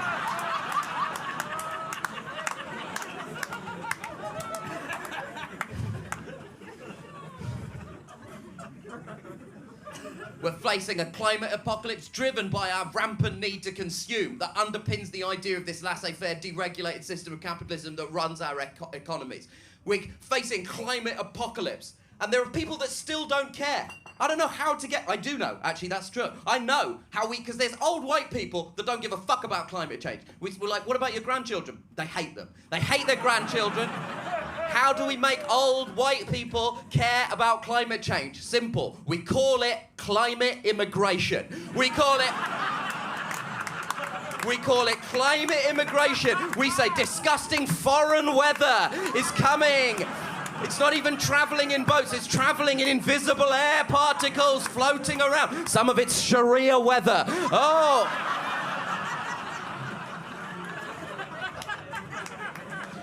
We're facing a climate apocalypse driven by our rampant need to consume that underpins the idea of this laissez-faire, deregulated system of capitalism that runs our economies. We're facing climate apocalypse, and there are people that still don't care. I don't know how to get... I do know, actually, that's true. I know how because there's old white people that don't give a fuck about climate change. We're like, what about your grandchildren? They hate them. They hate their grandchildren. How do we make old white people care about climate change? Simple. We call it climate immigration. We call it climate immigration. We say disgusting foreign weather is coming. It's not even travelling in boats, it's travelling in invisible air particles floating around. Some of it's Sharia weather. Oh.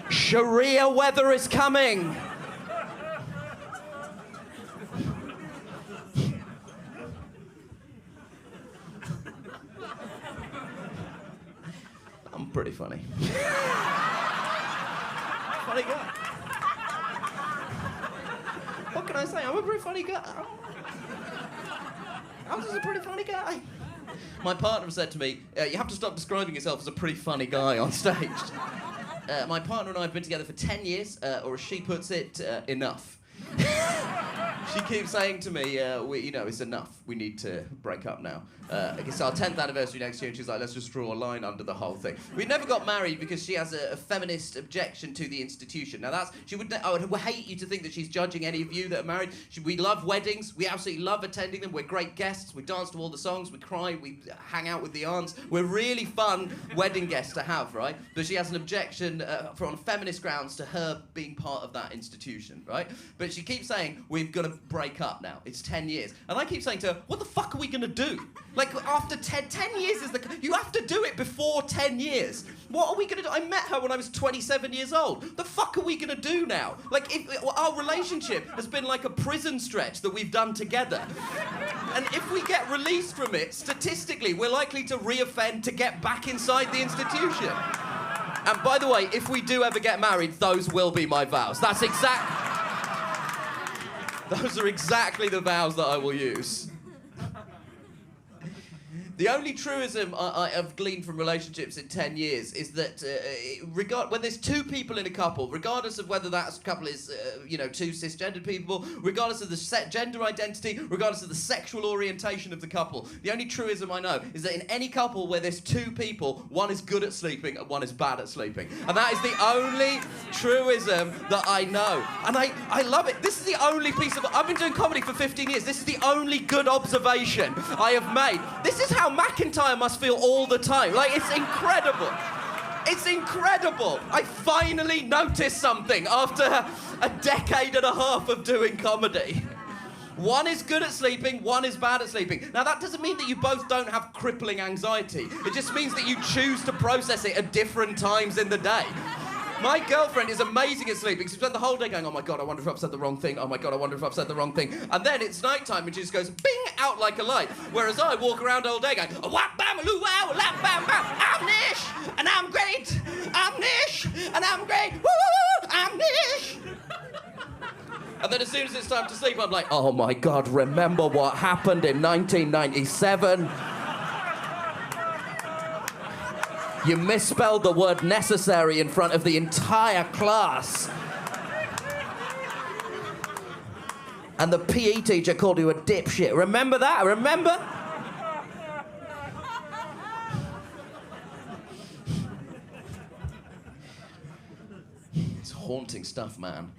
Sharia weather is coming. I'm pretty funny. Funny guy. What can I say? I'm a pretty funny guy. I'm just a pretty funny guy. My partner said to me, you have to stop describing yourself as a pretty funny guy on stage. My partner and I have been together for 10 years, or as she puts it, enough. She keeps saying to me, it's enough. We need to break up now. It's our 10th anniversary next year, and she's like, let's just draw a line under the whole thing. We never got married because she has a feminist objection to the institution. Now I would hate you to think that she's judging any of you that are married. We love weddings. We absolutely love attending them. We're great guests. We dance to all the songs. We cry. We hang out with the aunts. We're really fun wedding guests to have, right? But she has an objection on feminist grounds to her being part of that institution, right? But she keeps saying, we've got to break up now. It's 10 years. And I keep saying to her, what the fuck are we going to do? Like, after 10 years you have to do it before 10 years. What are we going to do? I met her when I was 27 years old. The fuck are we going to do now? Like, our relationship has been like a prison stretch that we've done together. And if we get released from it, statistically, we're likely to re-offend to get back inside the institution. And by the way, if we do ever get married, those will be my vows. Those are exactly the vows that I will use. The only truism I've gleaned from relationships in 10 years is that when there's two people in a couple, regardless of whether that couple is, two cisgendered people, regardless of the gender identity, regardless of the sexual orientation of the couple, the only truism I know is that in any couple where there's two people, one is good at sleeping and one is bad at sleeping. And that is the only truism that I know. And I love it. This is the only piece of... I've been doing comedy for 15 years. This is the only good observation I have made. This is how McIntyre must feel all the time. Like, it's incredible. It's incredible. I finally noticed something after a decade and a half of doing comedy. One is good at sleeping, one is bad at sleeping. Now, that doesn't mean that you both don't have crippling anxiety. It just means that you choose to process it at different times in the day. My girlfriend is amazing at sleeping. She spent the whole day going, oh my God, I wonder if I've said the wrong thing. Oh my God, I wonder if I've said the wrong thing. And then it's nighttime and she just goes, bing, out like a light. Whereas I walk around all day going, whap, bam, loo, wow, lap, bam, bam. I'm Nish, and I'm great. I'm Nish, and I'm great. Woo, woo, woo, I'm Nish. And then as soon as it's time to sleep, I'm like, oh my God, remember what happened in 1997? You misspelled the word necessary in front of the entire class. And the PE teacher called you a dipshit. Remember that? Remember? It's haunting stuff, man.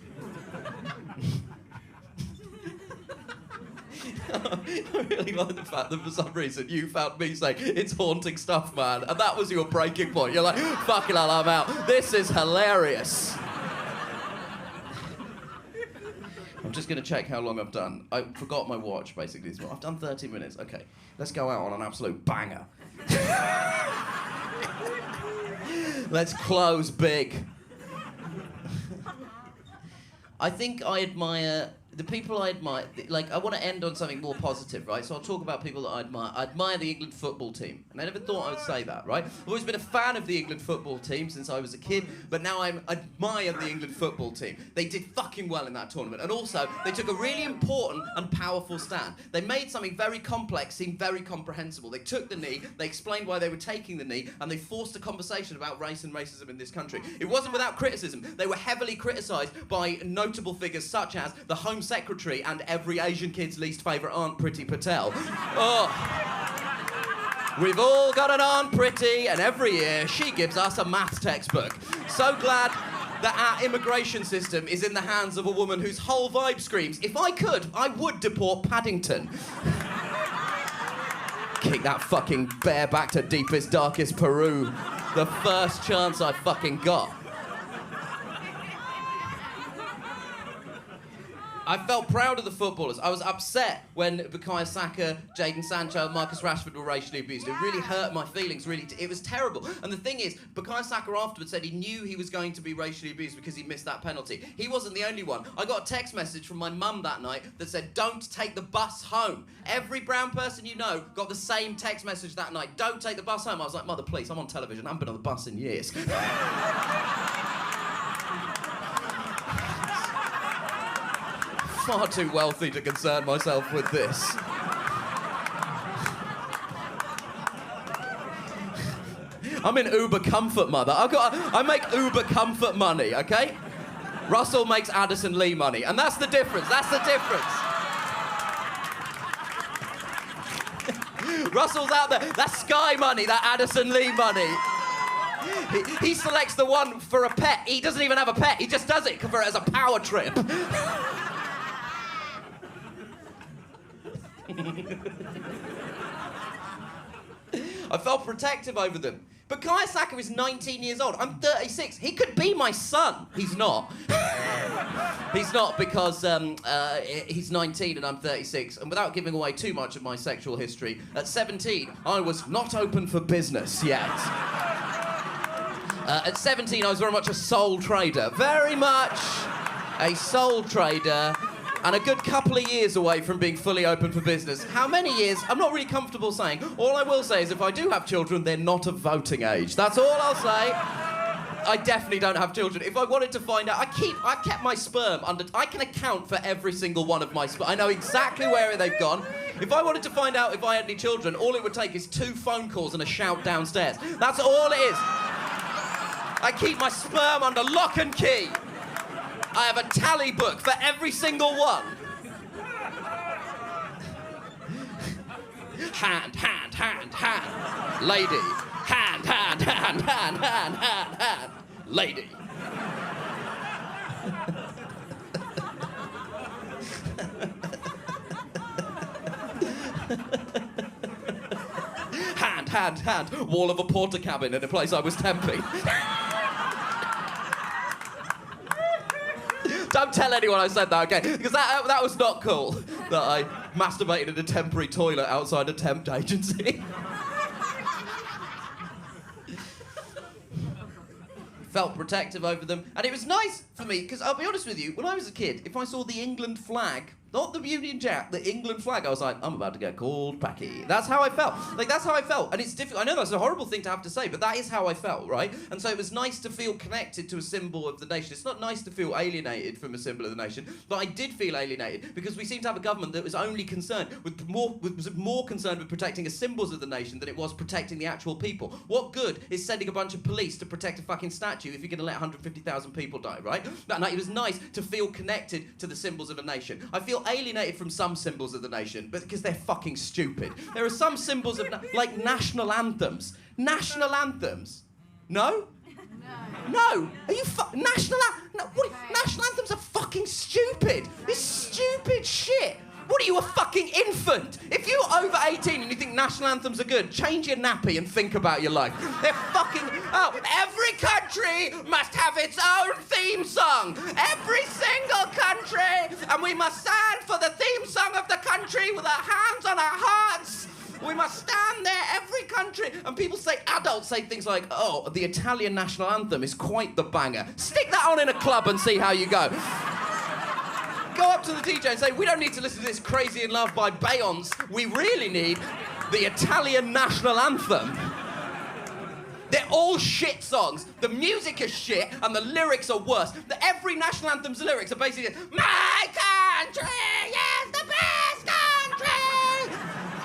I really like the fact that for some reason you found me saying, it's haunting stuff, man. And that was your breaking point. You're like, fucking hell, I'm out. This is hilarious. I'm just going to check how long I've done. I forgot my watch, basically. I've done 30 minutes. Okay, let's go out on an absolute banger. Let's close big. I think I admire... The people I admire, like, I want to end on something more positive, right? So I'll talk about people that I admire. I admire the England football team. And I never thought I would say that, right? I've always been a fan of the England football team since I was a kid, but now I admire the England football team. They did fucking well in that tournament. And also, they took a really important and powerful stand. They made something very complex seem very comprehensible. They took the knee, they explained why they were taking the knee, and they forced a conversation about race and racism in this country. It wasn't without criticism. They were heavily criticised by notable figures such as the Home Secretary and every Asian kid's least favourite aunt, Priti Patel. Oh. We've all got an Aunt Priti, and every year she gives us a maths textbook. So glad that our immigration system is in the hands of a woman whose whole vibe screams, if I could, I would deport Paddington. Kick that fucking bear back to deepest, darkest Peru. The first chance I fucking got. I felt proud of the footballers. I was upset when Bukayo Saka, Jadon Sancho, Marcus Rashford were racially abused. It really hurt my feelings, really. It was terrible. And the thing is, Bukayo Saka afterwards said he knew he was going to be racially abused because he missed that penalty. He wasn't the only one. I got a text message from my mum that night that said, don't take the bus home. Every brown person you know got the same text message that night. Don't take the bus home. I was like, mother, please, I'm on television. I haven't been on the bus in years. Far too wealthy to concern myself with this. I'm in Uber comfort, mother. I make Uber comfort money, okay? Russell makes Addison Lee money, and that's the difference. That's the difference. Russell's out there. That's Sky money, that Addison Lee money. He selects the one for a pet. He doesn't even have a pet. He just does it for it as a power trip. I felt protective over them. But Kayasaka is 19 years old. I'm 36. He could be my son. He's not. He's not because he's 19 and I'm 36. And without giving away too much of my sexual history, at 17, I was not open for business yet. At 17, I was very much a sole trader. Very much a sole trader. And a good couple of years away from being fully open for business. How many years? I'm not really comfortable saying. All I will say is if I do have children, they're not of voting age. That's all I'll say. I definitely don't have children. If I wanted to find out, I kept my sperm under... I can account for every single one of my sperm. I know exactly where they've gone. If I wanted to find out if I had any children, all it would take is 2 phone calls and a shout downstairs. That's all it is. I keep my sperm under lock and key. I have a tally book for every single one. Hand, hand, hand, hand. Lady. Hand, hand, hand, hand, hand, hand, hand. Lady. Hand, hand, hand. Wall of a porter cabin in a place I was temping. Don't tell anyone I said that, okay? Because that was not cool, that I masturbated in a temporary toilet outside a temp agency. Felt protective over them, and it was nice for me, because I'll be honest with you, when I was a kid, if I saw the England flag, not the Union Jack, the England flag, I was like, I'm about to get called Packy. That's how I felt. Like, that's how I felt. And it's difficult. I know that's a horrible thing to have to say, but that is how I felt, right? And so it was nice to feel connected to a symbol of the nation. It's not nice to feel alienated from a symbol of the nation, but I did feel alienated because we seem to have a government that was only concerned was more concerned with protecting the symbols of the nation than it was protecting the actual people. What good is sending a bunch of police to protect a fucking statue if you're going to let 150,000 people die, right? No, it was nice to feel connected to the symbols of a nation. I feel alienated from some symbols of the nation, but because they're fucking stupid. There are some symbols of like national anthems. National anthems. No? No. Are you national anthems are fucking stupid. It's stupid shit. What are you, a fucking infant? If you're over 18 and you think national anthems are good, change your nappy and think about your life. They're fucking... Oh, every country must have its own theme song. Every single country. And we must stand for the theme song of the country with our hands on our hearts. We must stand there, every country. And people say, adults say things like, oh, the Italian national anthem is quite the banger. Stick that on in a club and see how you go. Go up to the DJ and say, we don't need to listen to this Crazy in Love by Beyonce. We really need the Italian national anthem. They're all shit songs. The music is shit and the lyrics are worse. Every national anthem's lyrics are basically, my country is the best country.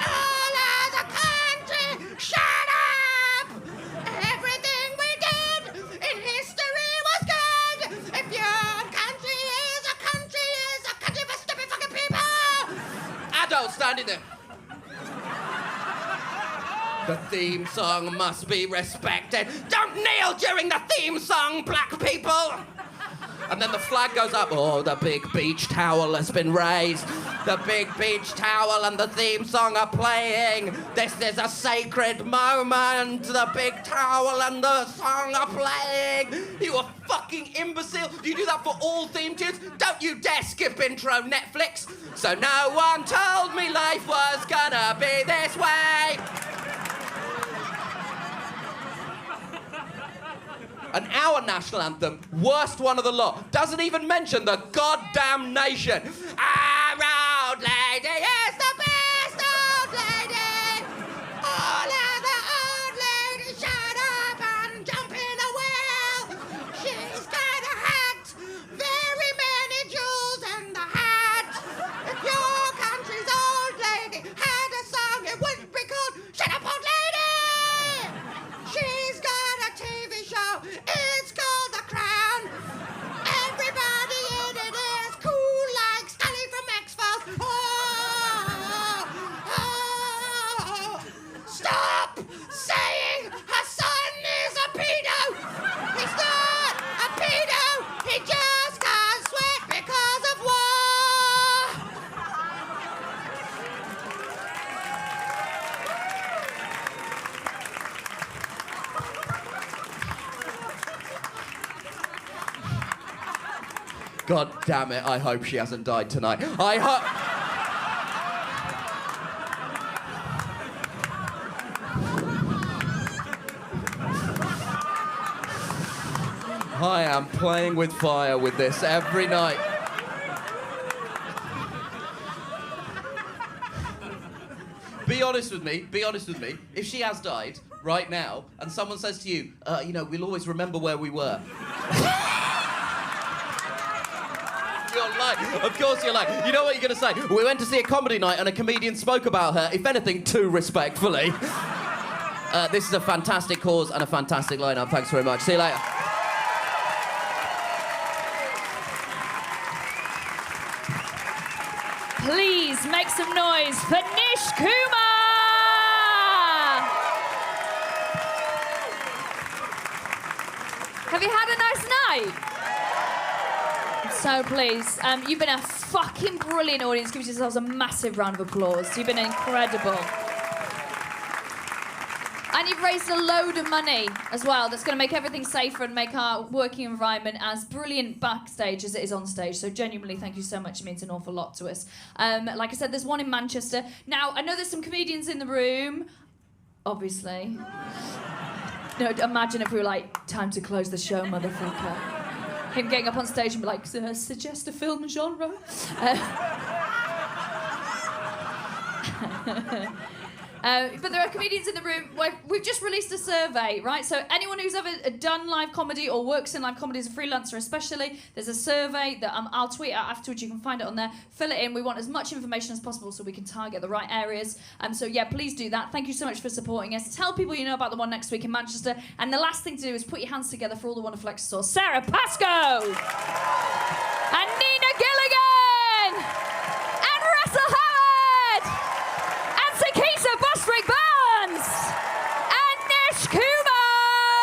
All other country, shut up. Everything we did in history was good. If your country is a country for stupid fucking people. Adults standing there. The theme song must be respected. Don't kneel during the theme song, black people! And then the flag goes up. Oh, the big beach towel has been raised. The big beach towel and the theme song are playing. This is a sacred moment. The big towel and the song are playing. You a fucking imbecile. Do you do that for all theme tunes? Don't you dare skip intro Netflix. So no one told me life was gonna be this way. And our national anthem, worst one of the lot, doesn't even mention the goddamn nation. Our old lady is the best old lady. All other old ladies shut up and jump in a well. She's got a hat, very many jewels in the hat. If your country's old lady had a song, it would be called Shut Up Old Lady. She's got a TV show. It's called The Crown. Everybody in it is cool like Scully from X-Files. Oh, God damn it, I hope she hasn't died tonight. I am playing with fire with this every night. Be honest with me. If she has died right now and someone says to you, we'll always remember where we were. You're like, of course you're like, you know what you're going to say? We went to see a comedy night and a comedian spoke about her, if anything, too respectfully. This is a fantastic cause and a fantastic lineup. Thanks very much. See you later. Please make some noise for Nish Kumar! Have you had a nice night? I'm so pleased. You've been a fucking brilliant audience. Give yourselves a massive round of applause. You've been incredible. And you've raised a load of money as well that's going to make everything safer and make our working environment as brilliant backstage as it is on stage. So genuinely, thank you so much. It means an awful lot to us. Like I said, there's one in Manchester. Now, I know there's some comedians in the room, obviously. No, imagine if we were like, time to close the show, motherfucker. Him getting up on stage and be like, suggest a film genre? But there are comedians in the room. We've just released a survey, right? So anyone who's ever done live comedy or works in live comedy as a freelancer especially, there's a survey that I'll tweet out afterwards. You can find it on there. Fill it in. We want as much information as possible so we can target the right areas. So yeah, please do that. Thank you so much for supporting us. Tell people you know about the one next week in Manchester. And the last thing to do is put your hands together for all the wonderful extras. Sarah Pascoe! And Nina Gilligan! And Russell Howard! And Sakisa Bostwick Barnes! And Nish Kumar!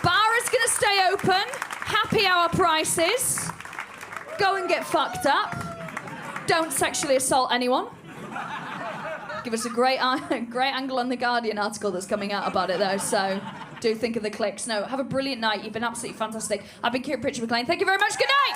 Bar is going to stay open. Happy hour prices. Go and get fucked up. Don't sexually assault anyone. Give us a great angle on the Guardian article that's coming out about it, though, so do think of the clicks. No, have a brilliant night. You've been absolutely fantastic. I've been Kieran Pritchard McLean. Thank you very much. Good night!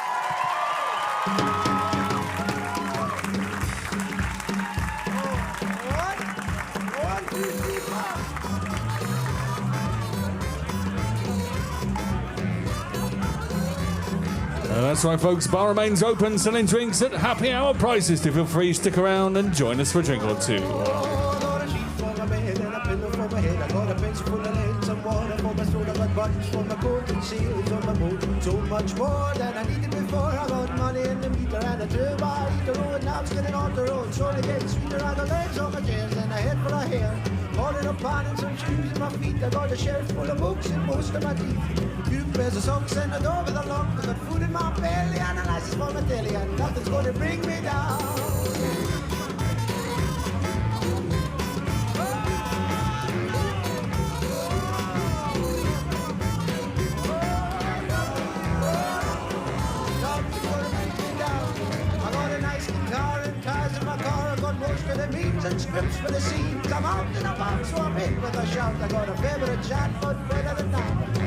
That's right, folks. Bar remains open, selling drinks at happy hour prices. Do feel free to stick around and join us for a drink or two. So much more than I needed before. I got money in the meter and a turbo. I eat the road, now it's getting on the road. Slowly getting sweeter. I got legs on my chairs and a head full of hair. Holding a pan and some shoes in my feet. I got a shelf full of books and most of my teeth. Few pairs of socks and a door with a lock. I got food in my belly and a license for my telly. And nothing's gonna bring me down. And scripts for the scenes. I'm out and about, so I'm in with a shout. I got a favourite chat, but better than that.